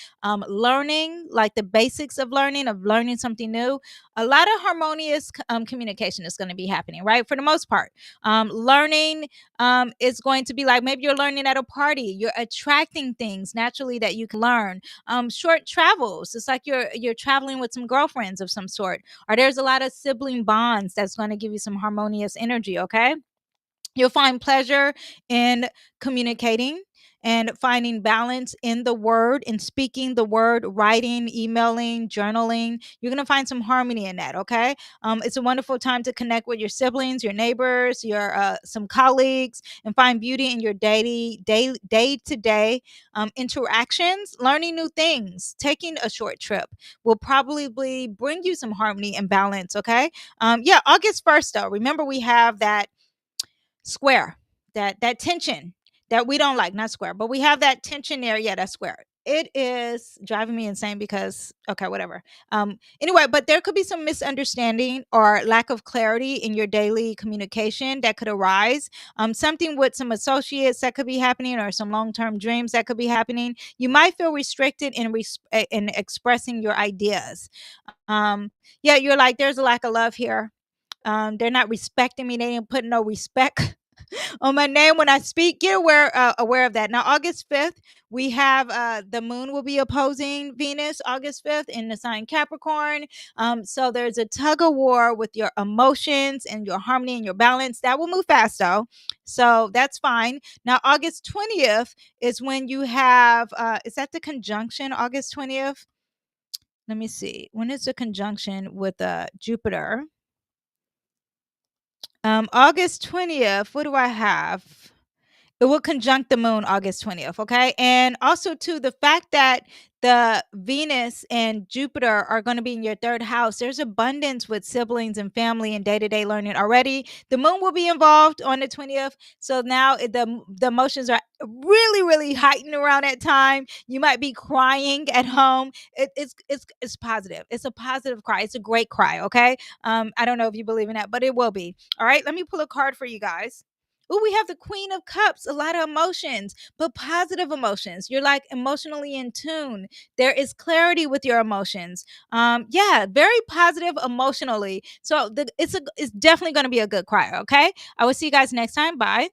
learning, like the basics of learning something new. A lot of harmonious communication is going to be happening, right? For the most part. Learning is going to be like maybe you're learning at a party, you're attracting things naturally that you can learn. Short travels, it's like you're traveling with some girlfriends of some sort, or there's a lot of sibling bonds that's going to give you some harmonious energy. Okay, you'll find pleasure in communicating and finding balance in the word, in speaking the word, writing, emailing, journaling. You're going to find some harmony in that. Okay. It's a wonderful time to connect with your siblings, your neighbors, your some colleagues, and find beauty in your day-to-day interactions. Learning new things, taking a short trip will probably bring you some harmony and balance. Okay. Yeah, August 1st, though, remember we have that square, that tension that we don't like, not square, but we have that tension there. Yeah, that's square. It is driving me insane because okay, whatever. Anyway, but there could be some misunderstanding or lack of clarity in your daily communication that could arise. Something with some associates that could be happening, or some long-term dreams that could be happening. You might feel restricted in expressing your ideas. Yeah, you're like, there's a lack of love here. They're not respecting me. They didn't put no respect on my name when I speak. Get aware of that. Now, August 5th, we have the moon will be opposing Venus August 5th in the sign Capricorn. So there's a tug of war with your emotions and your harmony and your balance. That will move fast, though. So that's fine. Now, August 20th is when you have, is that the conjunction, August 20th? Let me see. When is the conjunction with Jupiter? August 20th, what do I have? It will conjunct the moon August 20th, okay? And also too, the fact that the Venus and Jupiter are going to be in your third house, there's abundance with siblings and family and day-to-day learning already. The moon will be involved on the 20th. So now the emotions are really, really heightened around that time. You might be crying at home. It's positive. It's a positive cry. It's a great cry, okay? I don't know if you believe in that, but it will be. All right, let me pull a card for you guys. Oh, we have the Queen of Cups, a lot of emotions, but positive emotions. You're like emotionally in tune. There is clarity with your emotions. Yeah, very positive emotionally. So it's definitely going to be a good cry. Okay, I will see you guys next time. Bye.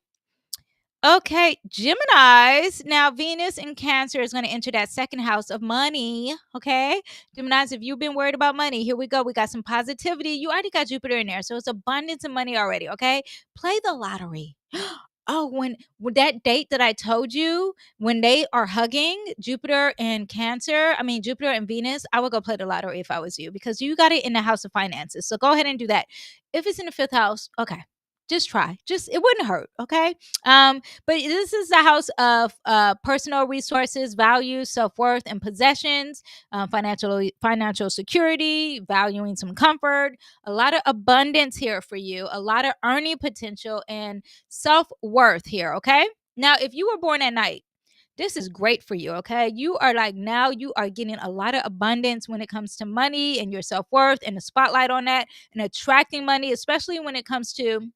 Okay, Geminis. Now, Venus in Cancer is going to enter that second house of money. Okay, Geminis, if you've been worried about money, here we go. We got some positivity. You already got Jupiter in there. So it's abundance of money already. Okay, play the lottery. Oh, when that date that I told you, when they are hugging Jupiter and Cancer, I mean Jupiter and Venus, I would go play the lottery if I was you, because you got it in the house of finances. So go ahead and do that. If it's in the fifth house, okay. Just try. Just it wouldn't hurt, okay? But this is the house of personal resources, values, self-worth, and possessions, financial security, valuing some comfort, a lot of abundance here for you, a lot of earning potential, and self-worth here, okay? Now, if you were born at night, this is great for you, okay? You are like, now you are getting a lot of abundance when it comes to money and your self-worth and the spotlight on that and attracting money, especially when it comes to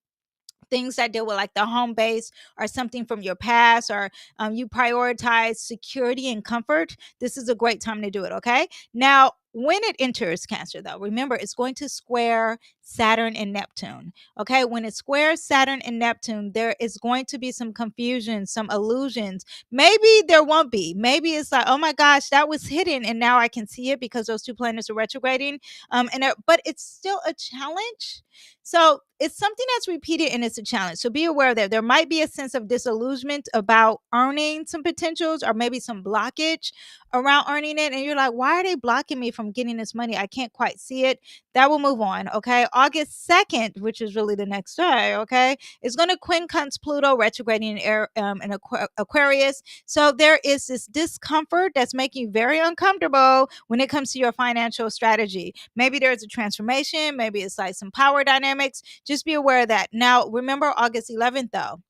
things that deal with like the home base or something from your past, or you prioritize security and comfort. This is a great time to do it, okay? Now, when it enters Cancer, though, remember it's going to square Saturn and Neptune. Okay, when it squares Saturn and Neptune, there is going to be some confusion, some illusions. Maybe there won't be. Maybe it's like, oh my gosh, that was hidden and now I can see it because those two planets are retrograding. But it's still a challenge. So it's something that's repeated and it's a challenge. So be aware that there might be a sense of disillusionment about earning some potentials, or maybe some blockage around earning it. And you're like, why are they blocking me from getting this money? I can't quite see it. That will move on. Okay. August 2nd, which is really the next day. Okay. Is going to quincunx Pluto retrograding in Aquarius. So there is this discomfort that's making you very uncomfortable when it comes to your financial strategy. Maybe there's a transformation. Maybe it's like some power dynamics. Just be aware of that. Now, remember August 11th, though.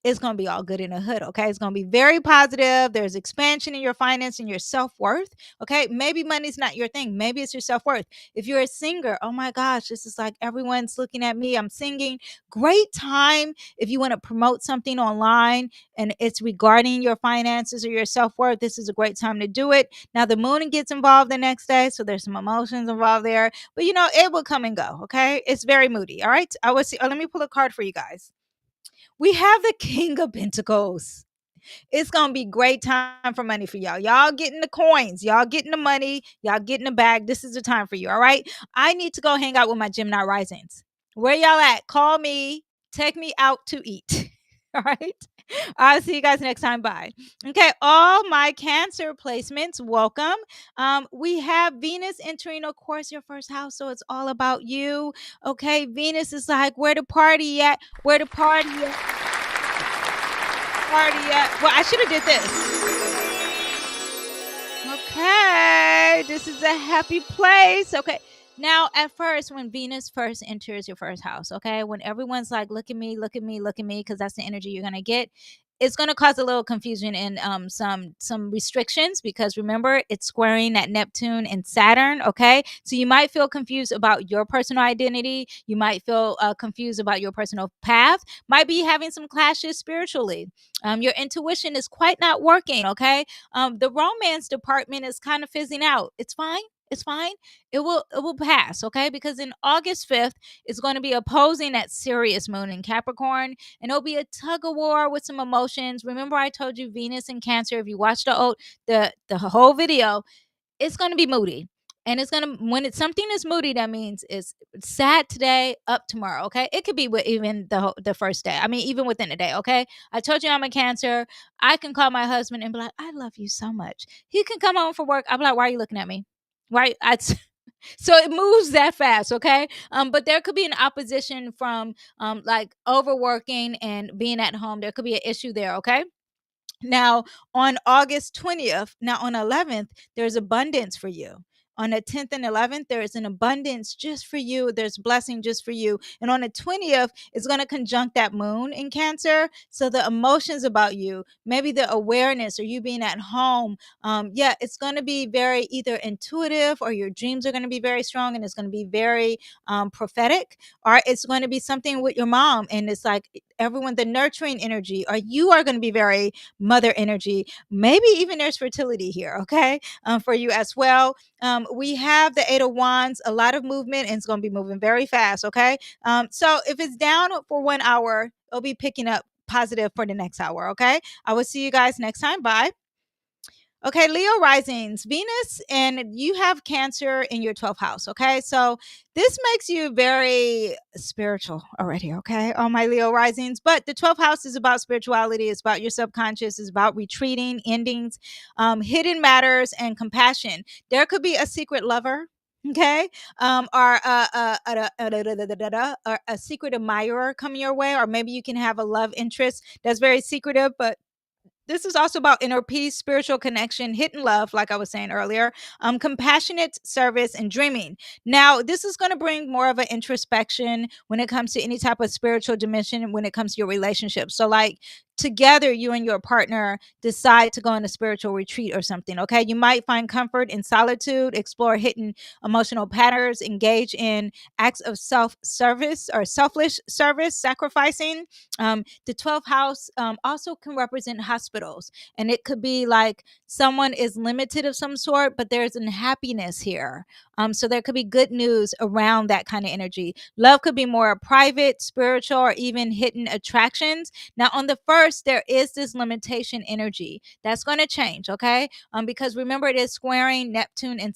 It's going to be all good in the hood, okay? It's going to be very positive. There's expansion in your finance and your self-worth, okay? Maybe money's not your thing. Maybe it's your self-worth. If you're a singer, oh my gosh, this is like everyone's looking at me. I'm singing. Great time if you want to promote something online and it's regarding your finances or your self-worth. This is a great time to do it. Now, the moon gets involved the next day, so there's some emotions involved there. But, it will come and go, okay? It's very moody, all right? I will see. Oh, let me pull a card for you guys. We have the King of Pentacles. It's going to be great time for money for y'all. Y'all getting the coins. Y'all getting the money. Y'all getting the bag. This is the time for you. All right. I need to go hang out with my Gemini risings. Where y'all at? Call me. Take me out to eat. All right. I'll see you guys next time. Bye. Okay. All my Cancer placements, welcome. We have Venus entering, of course, your first house. So it's all about you. Okay. Venus is like, where the party at? Where the party at? Well, I should have did this. Okay, this is a happy place. Okay, now at first, when Venus first enters your first house, okay, when everyone's like, look at me, look at me, look at me, because that's the energy you're gonna get. It's going to cause a little confusion and some restrictions, because remember it's squaring that Neptune and Saturn. Okay, so you might feel confused about your personal identity. You might feel confused about your personal path. Might be having some clashes spiritually. Your intuition is quite not working. Okay, the romance department is kind of fizzing out. It's fine. It's fine. It will pass, okay? Because in August 5th, it's going to be opposing that Sirius moon in Capricorn, and it'll be a tug of war with some emotions. Remember, I told you Venus and Cancer. If you watch the whole video, it's going to be moody. And it's gonna, when it's something is moody, that means it's sad today, up tomorrow. Okay, it could be with even the first day. I mean, even within a day. Okay, I told you I'm a Cancer. I can call my husband and be like, "I love you so much." He can come home from work. I'm like, "Why are you looking at me? Why?" So it moves that fast. Okay, but there could be an opposition from like overworking and being at home. There could be an issue there. Okay. Now, on August 20th, now on 11th, there's abundance for you. On the 10th and 11th, there is an abundance just for you. There's blessing just for you. And on the 20th, it's going to conjunct that moon in Cancer. So the emotions about you, maybe the awareness or you being at home, it's going to be very either intuitive, or your dreams are going to be very strong, and it's going to be very prophetic, or it's going to be something with your mom. And it's like everyone, the nurturing energy, or you are going to be very mother energy. Maybe even there's fertility here, okay, for you as well. We have the Eight of Wands, a lot of movement, and it's going to be moving very fast, okay? So if it's down for 1 hour, it'll be picking up positive for the next hour, okay? I will see you guys next time. Bye. Okay, Leo risings, Venus, and you have Cancer in your 12th house. Okay, so this makes you very spiritual already. Okay, all my Leo risings, but the 12th house is about spirituality, it's about your subconscious, it's about retreating, endings, hidden matters, and compassion. There could be a secret lover. Okay, or or a secret admirer coming your way, or maybe you can have a love interest that's very secretive, but this is also about inner peace, spiritual connection, hidden love, like I was saying earlier, compassionate service, and dreaming. Now, this is going to bring more of an introspection when it comes to any type of spiritual dimension when it comes to your relationship. So, like, together, you and your partner decide to go on a spiritual retreat or something. Okay. You might find comfort in solitude, explore hidden emotional patterns, engage in acts of self service or selfless service, sacrificing. The 12th house also can represent hospitals, and it could be like someone is limited of some sort, but there's unhappiness here. So there could be good news around that kind of energy. Love could be more private, spiritual, or even hidden attractions. Now, on the first, there is this limitation energy that's going to change, okay? Because remember, it is squaring Neptune and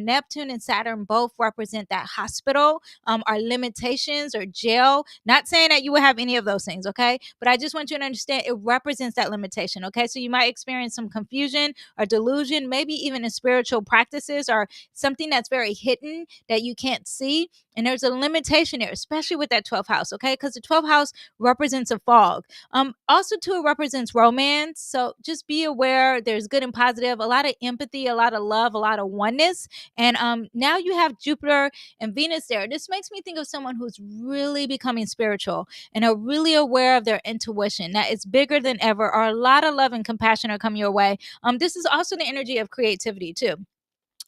Neptune and Saturn both represent that hospital, our limitations or jail. Not saying that you will have any of those things, okay? But I just want you to understand it represents that limitation, okay? So you might experience some confusion or delusion, maybe even in spiritual practices or something that's very hidden that you can't see. And there's a limitation there, especially with that 12th house, okay? Because the 12th house represents a fog. Also, too, it represents romance. So just be aware there's good and positive, a lot of empathy, a lot of love, a lot of oneness. And now you have Jupiter and Venus there. This makes me think of someone who's really becoming spiritual and are really aware of their intuition that it's bigger than ever, or a lot of love and compassion are coming your way. This is also the energy of creativity too.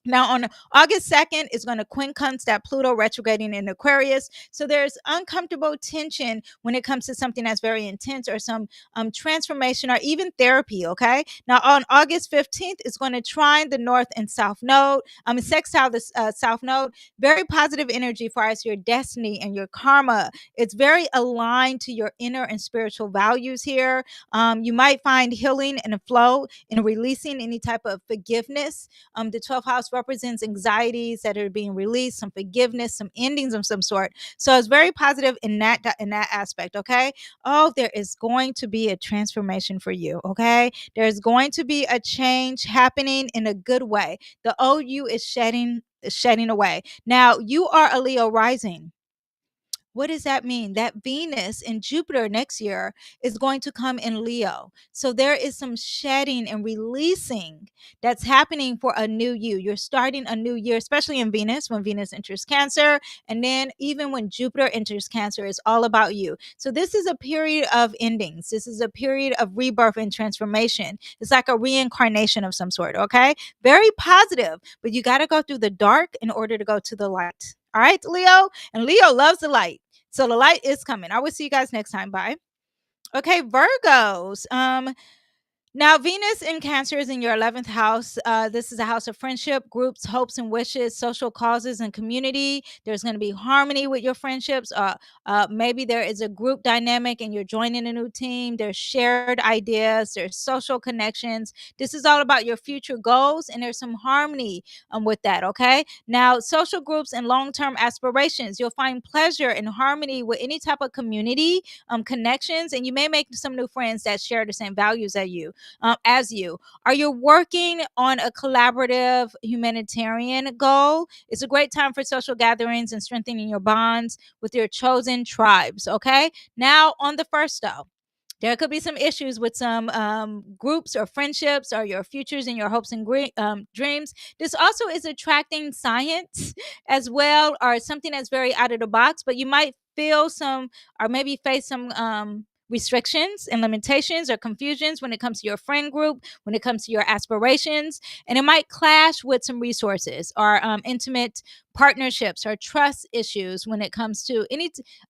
Now, on August 2nd, is going to quincunx that Pluto retrograding in Aquarius. So there's uncomfortable tension when it comes to something that's very intense or some transformation or even therapy. Okay. Now, on August 15th, it's going to trine the North and South Node. Sextile the South Node. Very positive energy for us, your destiny and your karma. It's very aligned to your inner and spiritual values here. You might find healing and a flow in releasing any type of forgiveness. The 12th house represents anxieties that are being released, some forgiveness, some endings of some sort. So it's very positive in that aspect. Okay. Oh, there is going to be a transformation for you. Okay. There's going to be a change happening in a good way. The old you is shedding away. Now you are a Leo rising. What does that mean? That Venus and Jupiter next year is going to come in Leo. So there is some shedding and releasing that's happening for a new you. You're starting a new year, especially in Venus, when Venus enters Cancer. And then even when Jupiter enters Cancer, it's all about you. So this is a period of endings. This is a period of rebirth and transformation. It's like a reincarnation of some sort, okay? Very positive, but you got to go through the dark in order to go to the light. All right, Leo? And Leo loves the light. So the light is coming. I will see you guys next time. Bye. Okay, Virgos. Now, Venus in Cancer is in your 11th house. This is a house of friendship, groups, hopes, and wishes, social causes, and community. There's going to be harmony with your friendships. Maybe there is a group dynamic and you're joining a new team. There's shared ideas, there's social connections. This is all about your future goals, and there's some harmony with that, okay? Now, social groups and long-term aspirations. You'll find pleasure and harmony with any type of community connections, and you may make some new friends that share the same values as you. Are you working on a collaborative humanitarian goal? It's a great time for social gatherings and strengthening your bonds with your chosen tribes. Okay. Now, on the first, though, there could be some issues with some groups or friendships or your futures and your hopes and dreams. This also is attracting science as well, or something that's very out of the box, but you might feel some or maybe face some restrictions and limitations or confusions when it comes to your friend group, when it comes to your aspirations, and it might clash with some resources or intimate partnerships or trust issues when it comes to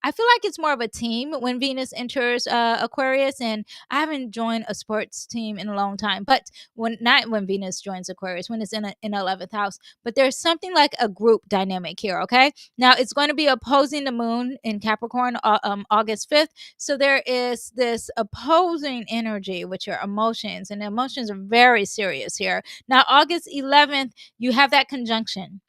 I feel like it's more of a team when Venus enters Aquarius, and I haven't joined a sports team in a long time, but not when Venus joins Aquarius, when it's in 11th house, but there's something like a group dynamic here. Okay, now it's going to be opposing the moon in Capricorn August 5th, so there is this opposing energy with your emotions, and the emotions are very serious here. Now August 11th, you have that conjunction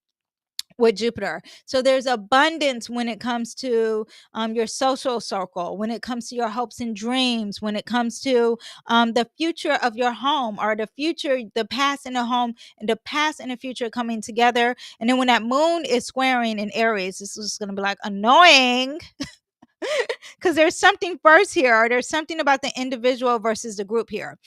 with Jupiter. So there's abundance when it comes to your social circle, when it comes to your hopes and dreams, when it comes to the future of your home, or the future, the past and the home, and the past and the future coming together. And then when that moon is squaring in Aries, this is going to be like annoying because there's something first here, or there's something about the individual versus the group here.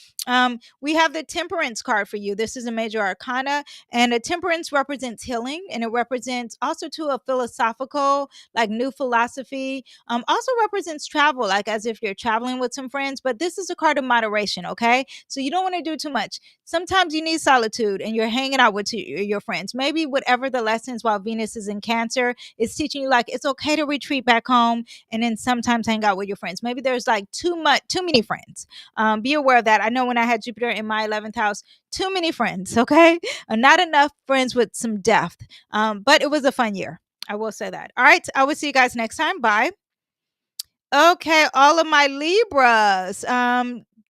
We have the Temperance card for you. This is a major arcana, and a Temperance represents healing, and it represents also to a philosophical, like new philosophy. Also represents travel, like as if you're traveling with some friends. But this is a card of moderation. Okay, so you don't want to do too much. Sometimes you need solitude, and you're hanging out with your friends. Maybe whatever the lessons while Venus is in Cancer is teaching you, like it's okay to retreat back home, and then sometimes hang out with your friends. Maybe there's like too many friends. Be aware of that. I know when I had Jupiter in my 11th house, too many friends. Okay, not enough friends with some depth. But it was a fun year, I will say that. All right, I will see you guys next time. Bye. Okay, all of my Libras.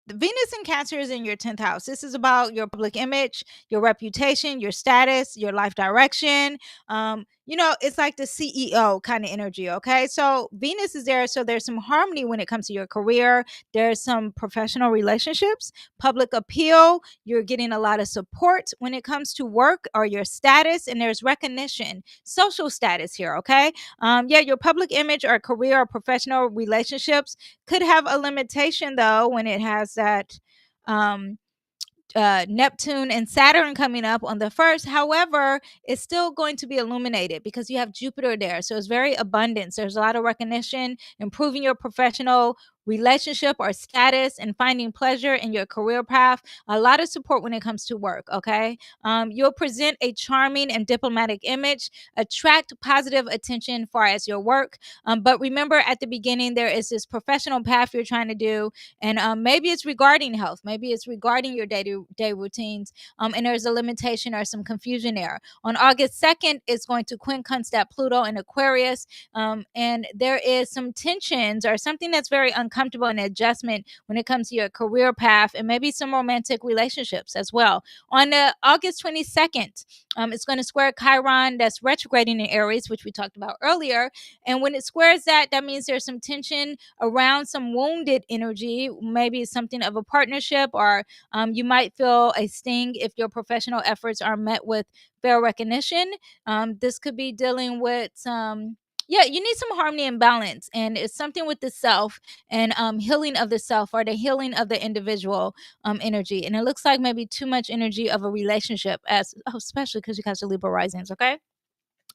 Venus in Cancer is in your 10th house. This is about your public image, your reputation, your status, your life direction. It's like the CEO kind of energy. Okay, so Venus is there, so there's some harmony when it comes to your career. There's some professional relationships, public appeal. You're getting a lot of support when it comes to work or your status, and there's recognition, social status here. Okay, your public image or career or professional relationships could have a limitation though when it has that um, Neptune and Saturn coming up on the 1st. However, it's still going to be illuminated because you have Jupiter there. So it's very abundant. There's a lot of recognition, improving your professional relationship or status, and finding pleasure in your career path. A lot of support when it comes to work. Okay. You'll present a charming and diplomatic image, attract positive attention far as your work. But remember, at the beginning, there is this professional path you're trying to do, and maybe it's regarding health, maybe it's regarding your day routines, and there's a limitation or some confusion there. On August 2nd, it's going to quincunx that Pluto in Aquarius, and there is some tensions or something that's very uncomfortable in adjustment when it comes to your career path, and maybe some romantic relationships as well. On August 22nd, it's going to square Chiron that's retrograding in Aries, which we talked about earlier. And when it squares that, that means there's some tension around some wounded energy. Maybe it's something of a partnership, or you might feel a sting if your professional efforts are met with fair recognition. This could be dealing with some, you need some harmony and balance, and it's something with the self and healing of the self, or the healing of the individual energy. And it looks like maybe too much energy of a relationship, especially because you guys are Libra risings. Okay.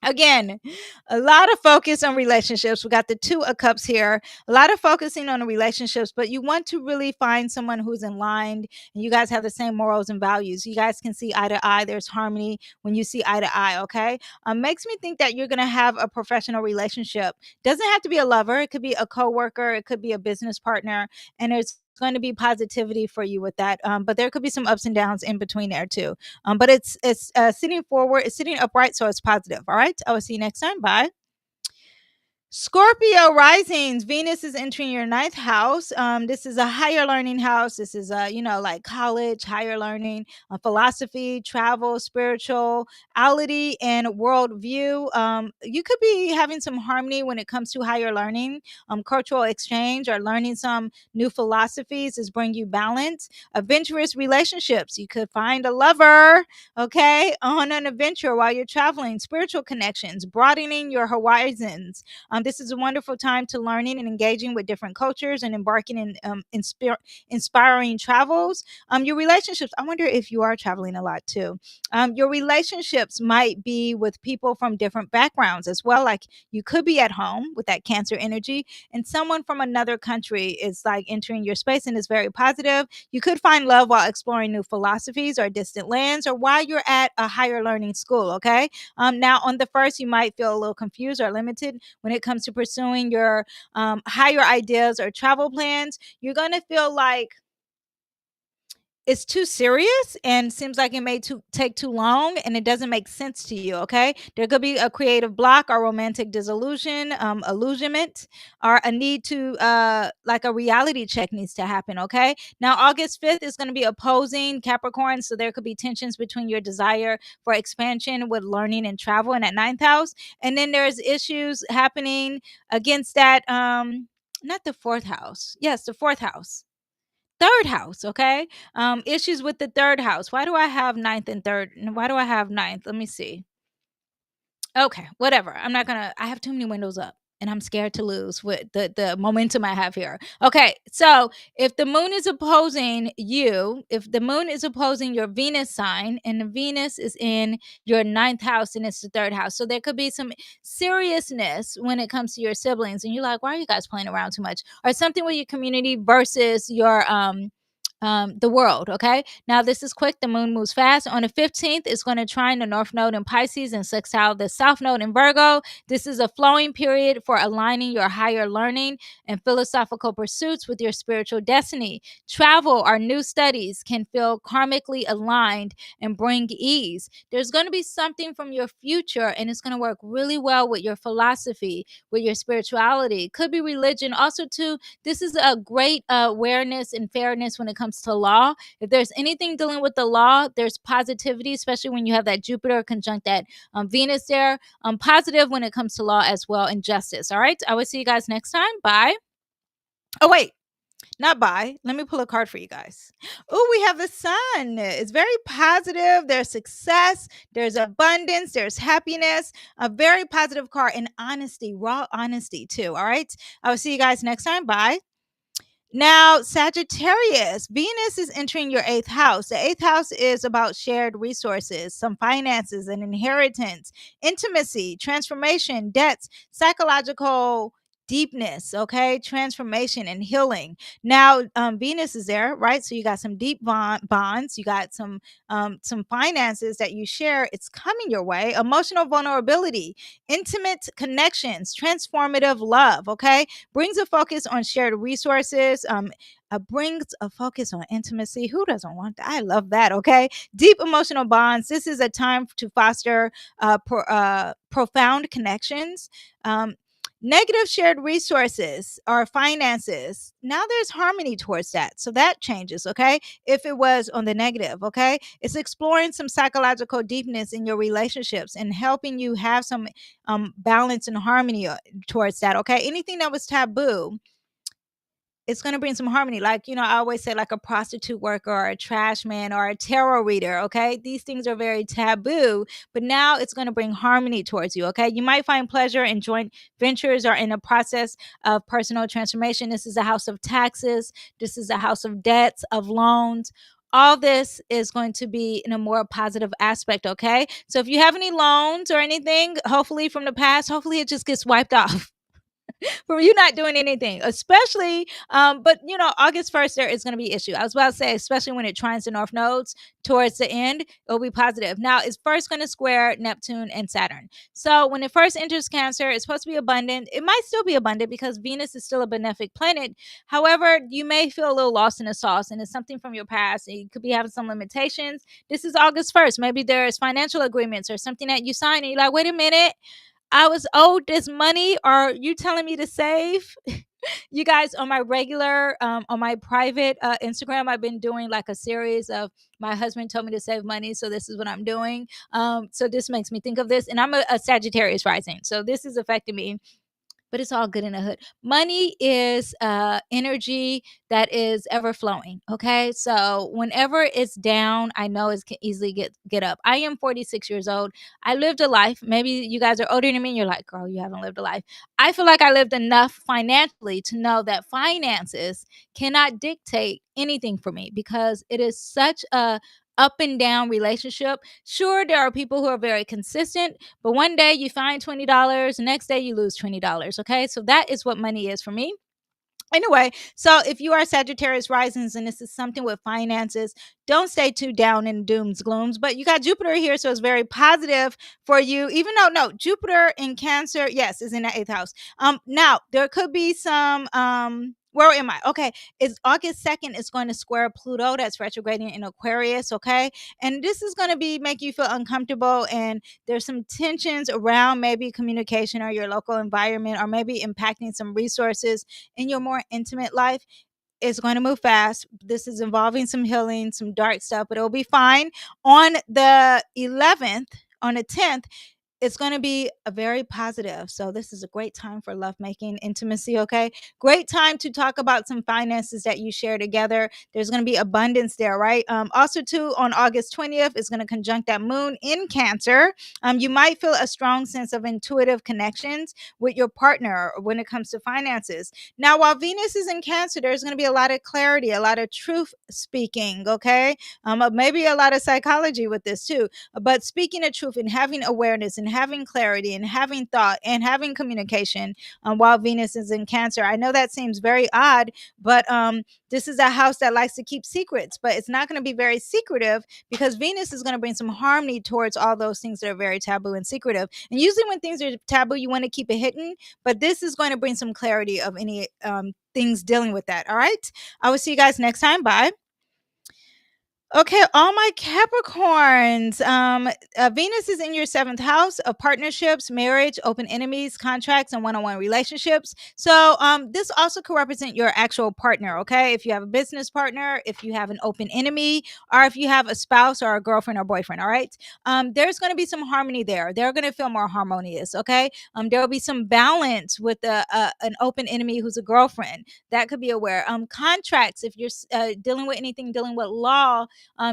Again, a lot of focus on relationships. We got the 2 of Cups here. A lot of focusing on the relationships, but you want to really find someone who's in line and you guys have the same morals and values. You guys can see eye to eye. There's harmony when you see eye to eye. Okay. Makes me think that you're going to have a professional relationship. Doesn't have to be a lover. It could be a coworker. It could be a business partner. And there's going to be positivity for you with that. But there could be some ups and downs in between there too. But it's sitting forward, it's sitting upright, so it's positive. All right. I will see you next time. Bye. Scorpio risings, Venus is entering your 9th house. This is a higher learning house. This is like college, higher learning, philosophy, travel, spirituality, and worldview. You could be having some harmony when it comes to higher learning, cultural exchange, or learning some new philosophies is bring you balance. Adventurous relationships, you could find a lover, okay, on an adventure while you're traveling. Spiritual connections, broadening your horizons. This is a wonderful time to learning and engaging with different cultures and embarking in inspiring travels. Your relationships, I wonder if you are traveling a lot too. Your relationships might be with people from different backgrounds as well. Like you could be at home with that Cancer energy, and someone from another country is like entering your space and is very positive. You could find love while exploring new philosophies or distant lands, or while you're at a higher learning school. Okay. Now, on the first, you might feel a little confused or limited when it comes to pursuing your higher ideas or travel plans. You're going to feel like it's too serious and seems like it may take too long and it doesn't make sense to you. Okay, there could be a creative block or romantic disillusion, illusionment, or a need to like a reality check needs to happen. Okay, now August 5th is going to be opposing Capricorn, so there could be tensions between your desire for expansion with learning and travel in that ninth house, and then there's issues happening against that not the fourth house, yes, the fourth house, third house. Okay, issues with the third house. Why do I have ninth and third? Why do I have ninth? Let me see. Okay, whatever. I'm not gonna. I have too many windows up, and I'm scared to lose with the momentum I have here. Okay, so if the moon is opposing you, if the moon is opposing your Venus sign, and the Venus is in your ninth house, and it's the third house, so there could be some seriousness when it comes to your siblings, and you're like, why are you guys playing around too much, or something with your community versus your the world. Okay, now this is quick. The moon moves fast. On the 15th, it's going to trine the north node in Pisces and sextile the south node in Virgo. This is a flowing period for aligning your higher learning and philosophical pursuits with your spiritual destiny. Travel or new studies can feel karmically aligned and bring ease. There's going to be something from your future, and it's going to work really well with your philosophy, with your spirituality. Could be religion also too. This is a great awareness and fairness when it comes to law. If there's anything dealing with the law, there's positivity, especially when you have that Jupiter conjunct that Venus there. Positive when it comes to law as well, and justice. All right, I will see you guys next time. Bye. Oh wait, not bye. Let me pull a card for you guys. Oh, we have the sun. It's very positive. There's success, there's abundance, there's happiness. A very positive card, and honesty, raw honesty too. All right, I will see you guys next time. Bye. Now, Sagittarius, Venus is entering your eighth house. The eighth house is about shared resources, some finances, and inheritance, intimacy, transformation, debts, psychological deepness, okay, transformation and healing. Now, Venus is there, right? So you got some deep bonds, you got some finances that you share. It's coming your way. Emotional vulnerability, intimate connections, transformative love, okay, brings a focus on shared resources, brings a focus on intimacy. Who doesn't want that? I love that. Okay, deep emotional bonds. This is a time to foster profound connections. Negative shared resources or finances. Now there's harmony towards that, so that changes. Okay, if it was on the negative, okay, it's exploring some psychological deepness in your relationships and helping you have some balance and harmony towards that. Okay, anything that was taboo, it's going to bring some harmony. Like, I always say, like a prostitute worker or a trash man or a tarot reader. Okay, these things are very taboo, but now it's going to bring harmony towards you. Okay, you might find pleasure in joint ventures or in a process of personal transformation. This is a house of taxes, this is a house of debts, of loans. All this is going to be in a more positive aspect. Okay, so if you have any loans or anything, hopefully from the past, hopefully it just gets wiped off from you not doing anything, especially, but August 1st, there is going to be issue. I was about to say, especially when it trines the north nodes towards the end, it'll be positive. Now, it's first going to square Neptune and Saturn. So when it first enters Cancer, it's supposed to be abundant. It might still be abundant because Venus is still a benefic planet. However, you may feel a little lost in the sauce, and it's something from your past. And you could be having some limitations. This is August 1st. Maybe there's financial agreements or something that you sign, and you're like, wait a minute, I was owed this money. Are you telling me to save? You guys, on my regular, on my private Instagram, I've been doing like a series of my husband told me to save money, so this is what I'm doing. So this makes me think of this, and I'm a Sagittarius rising, so this is affecting me. but it's all good in the hood. Money is energy that is ever flowing. Okay, so whenever it's down, I know it can easily get up. I am 46 years old. I lived a life. Maybe you guys are older than me and you're like, girl, you haven't lived a life. I feel like I lived enough financially to know that finances cannot dictate anything for me, because it is such a up and down relationship. Sure, there are people who are very consistent, but one day you find $20, the next day you lose $20. Okay, so that is what money is for me. Anyway, so if you are Sagittarius risings and this is something with finances, don't stay too down in dooms glooms. But you got Jupiter here, so it's very positive for you. Even though no, Jupiter in Cancer, yes, is in the 8th house. Now there could be some where am I? Okay, it's August 2nd. It's going to square Pluto that's retrograding in Aquarius. Okay, and this is going to be make you feel uncomfortable, and there's some tensions around maybe communication or your local environment, or maybe impacting some resources in your more intimate life. Is going to move fast. This is involving some healing, some dark stuff, but it'll be fine. On the 11th, on the 10th, it's going to be a very positive. So this is a great time for lovemaking, intimacy. Okay, great time to talk about some finances that you share together. There's going to be abundance there, right? Also too, on August 20th, it's going to conjunct that moon in Cancer. You might feel a strong sense of intuitive connections with your partner when it comes to finances. Now, while Venus is in Cancer, there's going to be a lot of clarity, a lot of truth speaking. Okay, maybe a lot of psychology with this too. But speaking the truth and having awareness and having clarity and having thought and having communication, while Venus is in Cancer. I know that seems very odd, but this is a house that likes to keep secrets, but it's not going to be very secretive, because Venus is going to bring some harmony towards all those things that are very taboo and secretive. And usually when things are taboo, you want to keep it hidden, but this is going to bring some clarity of any things dealing with that. All right. I will see you guys next time. Bye. Okay, all my Capricorns. Venus is in your 7th house of partnerships, marriage, open enemies, contracts, and one-on-one relationships. So, this also could represent your actual partner. Okay, if you have a business partner, if you have an open enemy, or if you have a spouse or a girlfriend or boyfriend. All right, there's going to be some harmony there. They're going to feel more harmonious. Okay, there will be some balance with an open enemy who's a girlfriend. That could be aware. Contracts. If you're dealing with anything dealing with law.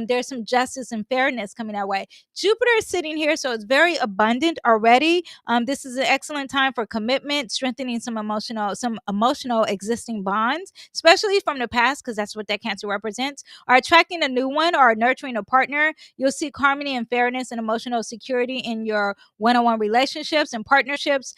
There's some justice and fairness coming our way. Jupiter is sitting here, so it's very abundant already. This is an excellent time for commitment, strengthening some emotional existing bonds, especially from the past, because that's what that Cancer represents. Or attracting a new one or nurturing a partner. You'll seek harmony and fairness and emotional security in your one-on-one relationships and partnerships.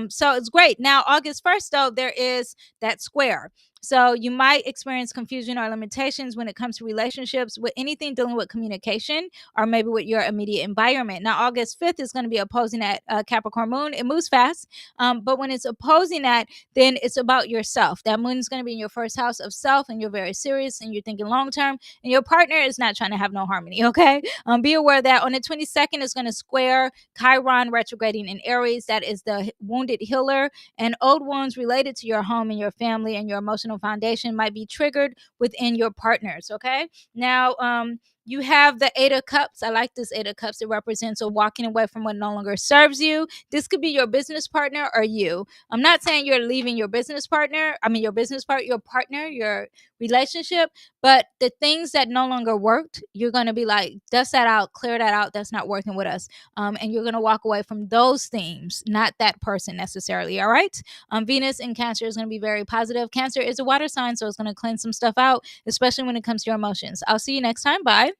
So it's great. Now, August 1st, though, there is that square. So you might experience confusion or limitations when it comes to relationships with anything dealing with communication or maybe with your immediate environment. Now, August 5th is going to be opposing that Capricorn moon. It moves fast, but when it's opposing that, then it's about yourself. That moon is going to be in your 1st house of self, and you're very serious and you're thinking long term, and your partner is not trying to have no harmony. Okay, be aware that on the 22nd is going to square Chiron retrograding in Aries. That is the wounded healer, and old wounds related to your home and your family and your emotional foundation might be triggered within your partners. Okay, now you have the 8 of Cups. I like this 8 of Cups. It represents a walking away from what no longer serves you. This could be your business partner or you. I'm not saying you're leaving your business partner. I mean, your business partner, your partner, your relationship, but the things that no longer worked, you're going to be like, dust that out, clear that out. That's not working with us. And you're going to walk away from those themes, not that person necessarily. All right. Venus in Cancer is going to be very positive. Cancer is a water sign, so it's going to cleanse some stuff out, especially when it comes to your emotions. I'll see you next time. Bye.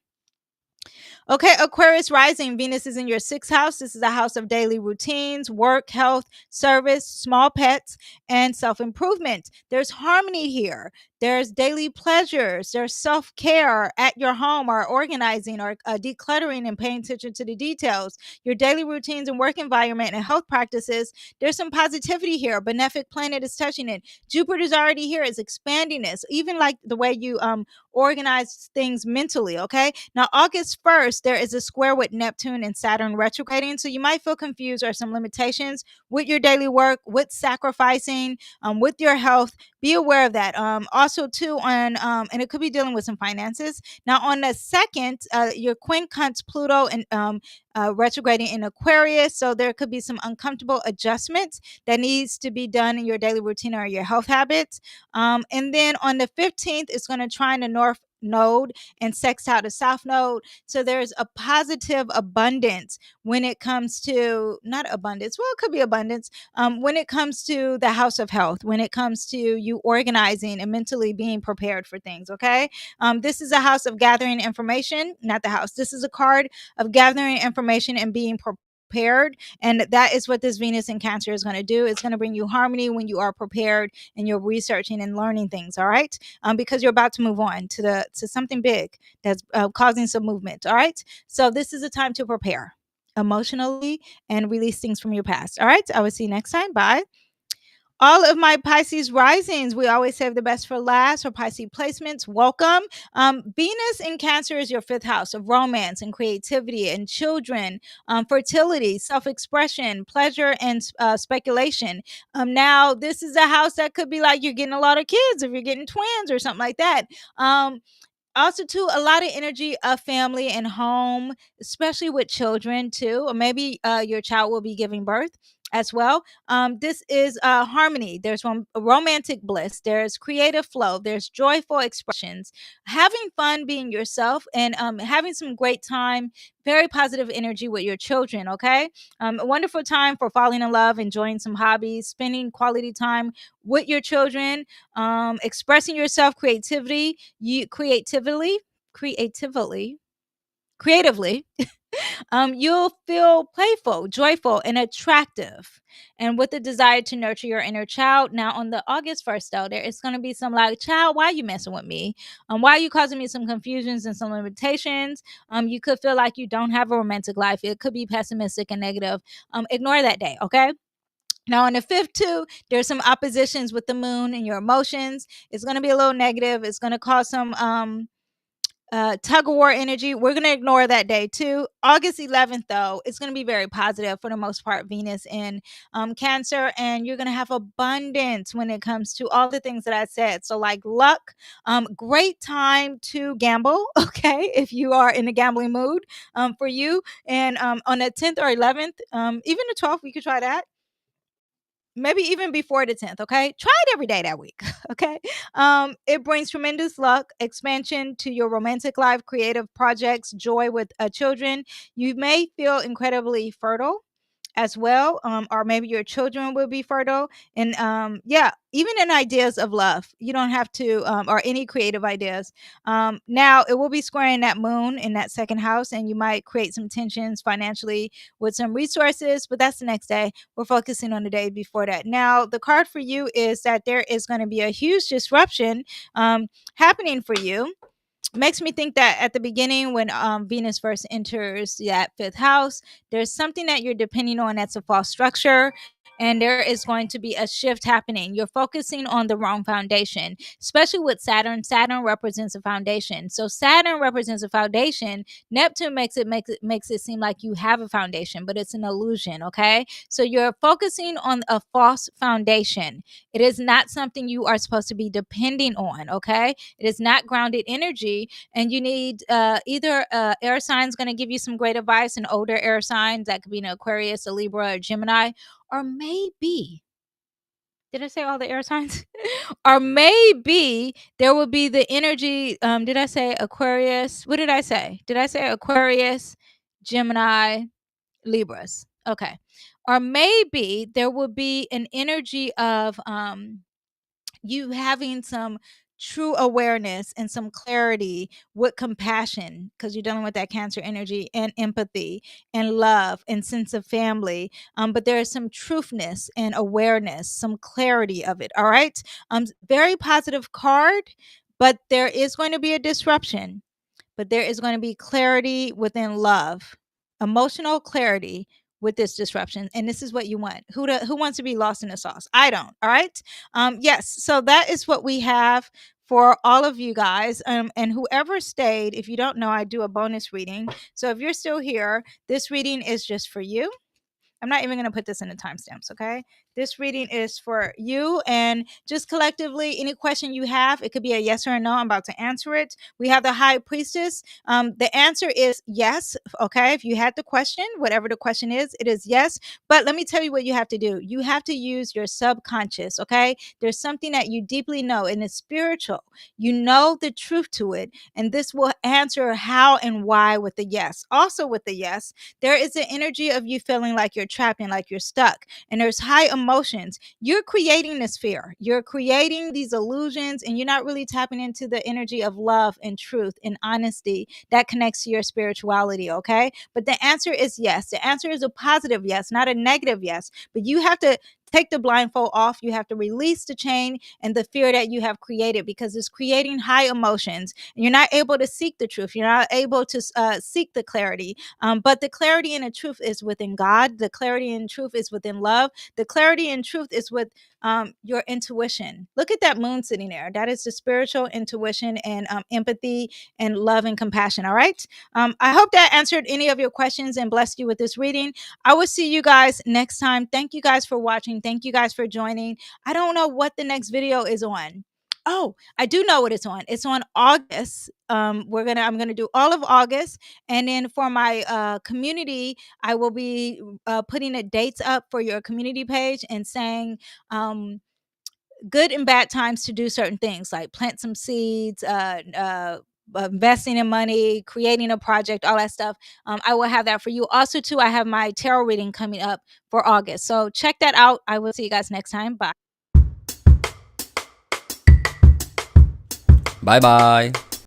Okay, Aquarius rising. Venus is in your 6th house. This is a house of daily routines, work, health, service, small pets, and self-improvement. There's harmony here. There's daily pleasures. There's self-care at your home, or organizing, or decluttering and paying attention to the details. Your daily routines and work environment and health practices. There's some positivity here. Benefic planet is touching it. Jupiter's already here. It's expanding this. Even like the way you organize things mentally. Okay. Now, August 1st, 1st, there is a square with Neptune and Saturn retrograding. So you might feel confused or some limitations with your daily work, with sacrificing, with your health. Be aware of that. Also, too, and it could be dealing with some finances. Now, on the 2nd, your quincunx Pluto and retrograding in Aquarius. So there could be some uncomfortable adjustments that needs to be done in your daily routine or your health habits. And then on the 15th, it's going to trine the North Node and sextile the South Node. So there's a positive abundance when it comes to, not abundance, well, it could be abundance, when it comes to the house of health, when it comes to you organizing and mentally being prepared for things, okay? This is a house of gathering information, not the house. This is a card of gathering information and being prepared. And that is what this Venus in Cancer is going to do. It's going to bring you harmony when you are prepared and you're researching and learning things. All right. Because you're about to move on to something big that's causing some movement. All right. So this is a time to prepare emotionally and release things from your past. All right. I will see you next time. Bye. All of my Pisces risings, we always save the best for last. For Pisces placements, welcome. Venus in Cancer is your 5th house of romance and creativity and children, fertility, self-expression, pleasure, and speculation. Now, this is a house that could be like you're getting a lot of kids if you're getting twins or something like that. Also, too, a lot of energy of family and home, especially with children too, or maybe your child will be giving birth as well. This is harmony. There's romantic bliss. There's creative flow. There's joyful expressions. Having fun being yourself and having some great time. Very positive energy with your children. Okay, a wonderful time for falling in love, enjoying some hobbies, spending quality time with your children, expressing yourself, creatively. You'll feel playful, joyful, and attractive, and with the desire to nurture your inner child. Now, on the August 1st, though, there is going to be some like, child, why are you messing with me? Why are you causing me some confusions and some limitations? You could feel like you don't have a romantic life. It could be pessimistic and negative. Ignore that day, okay? Now, on the 5th, too, there's some oppositions with the moon and your emotions. It's going to be a little negative. It's going to cause some tug of war energy. We're going to ignore that day too. August 11th, though, it's going to be very positive for the most part. Venus in Cancer, and you're going to have abundance when it comes to all the things that I said. So, like luck, great time to gamble. Okay, if you are in a gambling mood for you, and on the 10th or 11th, even the 12th, we could try that. Maybe even before the 10th, okay? Try it every day that week, okay? It brings tremendous luck, expansion to your romantic life, creative projects, joy with children. You may feel incredibly fertile as well, or maybe your children will be fertile, and yeah, even in ideas of love, you don't have to, or any creative ideas. Now it will be squaring that moon in that 2nd house, and you might create some tensions financially with some resources, but that's the next day. We're focusing on the day before that. Now the card for you is that there is going to be a huge disruption happening for you. Makes me think that at the beginning, when Venus first enters that 5th house, there's something that you're depending on that's a false structure, and there is going to be a shift happening. You're focusing on the wrong foundation, especially with Saturn. Saturn represents a foundation. So Saturn represents a foundation. Neptune makes it seem like you have a foundation, but it's an illusion. Okay, so you're focusing on a false foundation. It is not something you are supposed to be depending on. Okay, it is not grounded energy, and you need either air sign is going to give you some great advice, an older air sign that could be an Aquarius, a Libra, or Gemini, or maybe, did I say all the air signs? Or maybe there will be the energy. Did I say Aquarius? What did I say? Did I say Aquarius, Gemini, Libras? Okay. Or maybe there will be an energy of you having some true awareness and some clarity with compassion, because you're dealing with that Cancer energy, and empathy and love and sense of family, but there is some truthness and awareness, some clarity of it. All right, very positive card, but there is going to be a disruption, but there is going to be clarity within love, emotional clarity with this disruption, and this is what you want. Who wants to be lost in the sauce? I don't. All right. Yes, so that is what we have for all of you guys. And whoever stayed, if you don't know, I do a bonus reading. So if you're still here, this reading is just for you. I'm not even going to put this in the timestamps, okay? This reading is for you, and just collectively, any question you have, it could be a yes or a no. I'm about to answer it. We have the High Priestess. The answer is yes, okay? If you had the question, whatever the question is, it is yes. But let me tell you what you have to do. You have to use your subconscious, okay? There's something that you deeply know, and it's spiritual. You know the truth to it, and this will answer how and why with the yes. Also, with the yes, there is an energy of you feeling like you're trapped and like you're stuck, and there's high emotions. You're creating this fear, you're creating these illusions, and you're not really tapping into the energy of love and truth and honesty that connects to your spirituality, okay? But the answer is yes. The answer is a positive yes, not a negative yes. But you have to take the blindfold off. You have to release the chain and the fear that you have created, because it's creating high emotions, and you're not able to seek the truth. You're not able to seek the clarity. But the clarity and the truth is within God. The clarity and truth is within love. The clarity and truth is with your intuition. Look at that moon sitting there. That is the spiritual intuition and empathy and love and compassion. All right. I hope that answered any of your questions and blessed you with this reading. I will see you guys next time. Thank you guys for watching. Thank you guys for joining. I don't know what the next video is on. Oh, I do know what it's on. It's on August. I'm gonna do all of August, and then for my community, I will be putting the dates up for your community page and saying good and bad times to do certain things, like plant some seeds, investing in money, creating a project, all that stuff. I will have that for you. Also, too, I have my tarot reading coming up for August. So check that out. I will see you guys next time. Bye. Bye bye.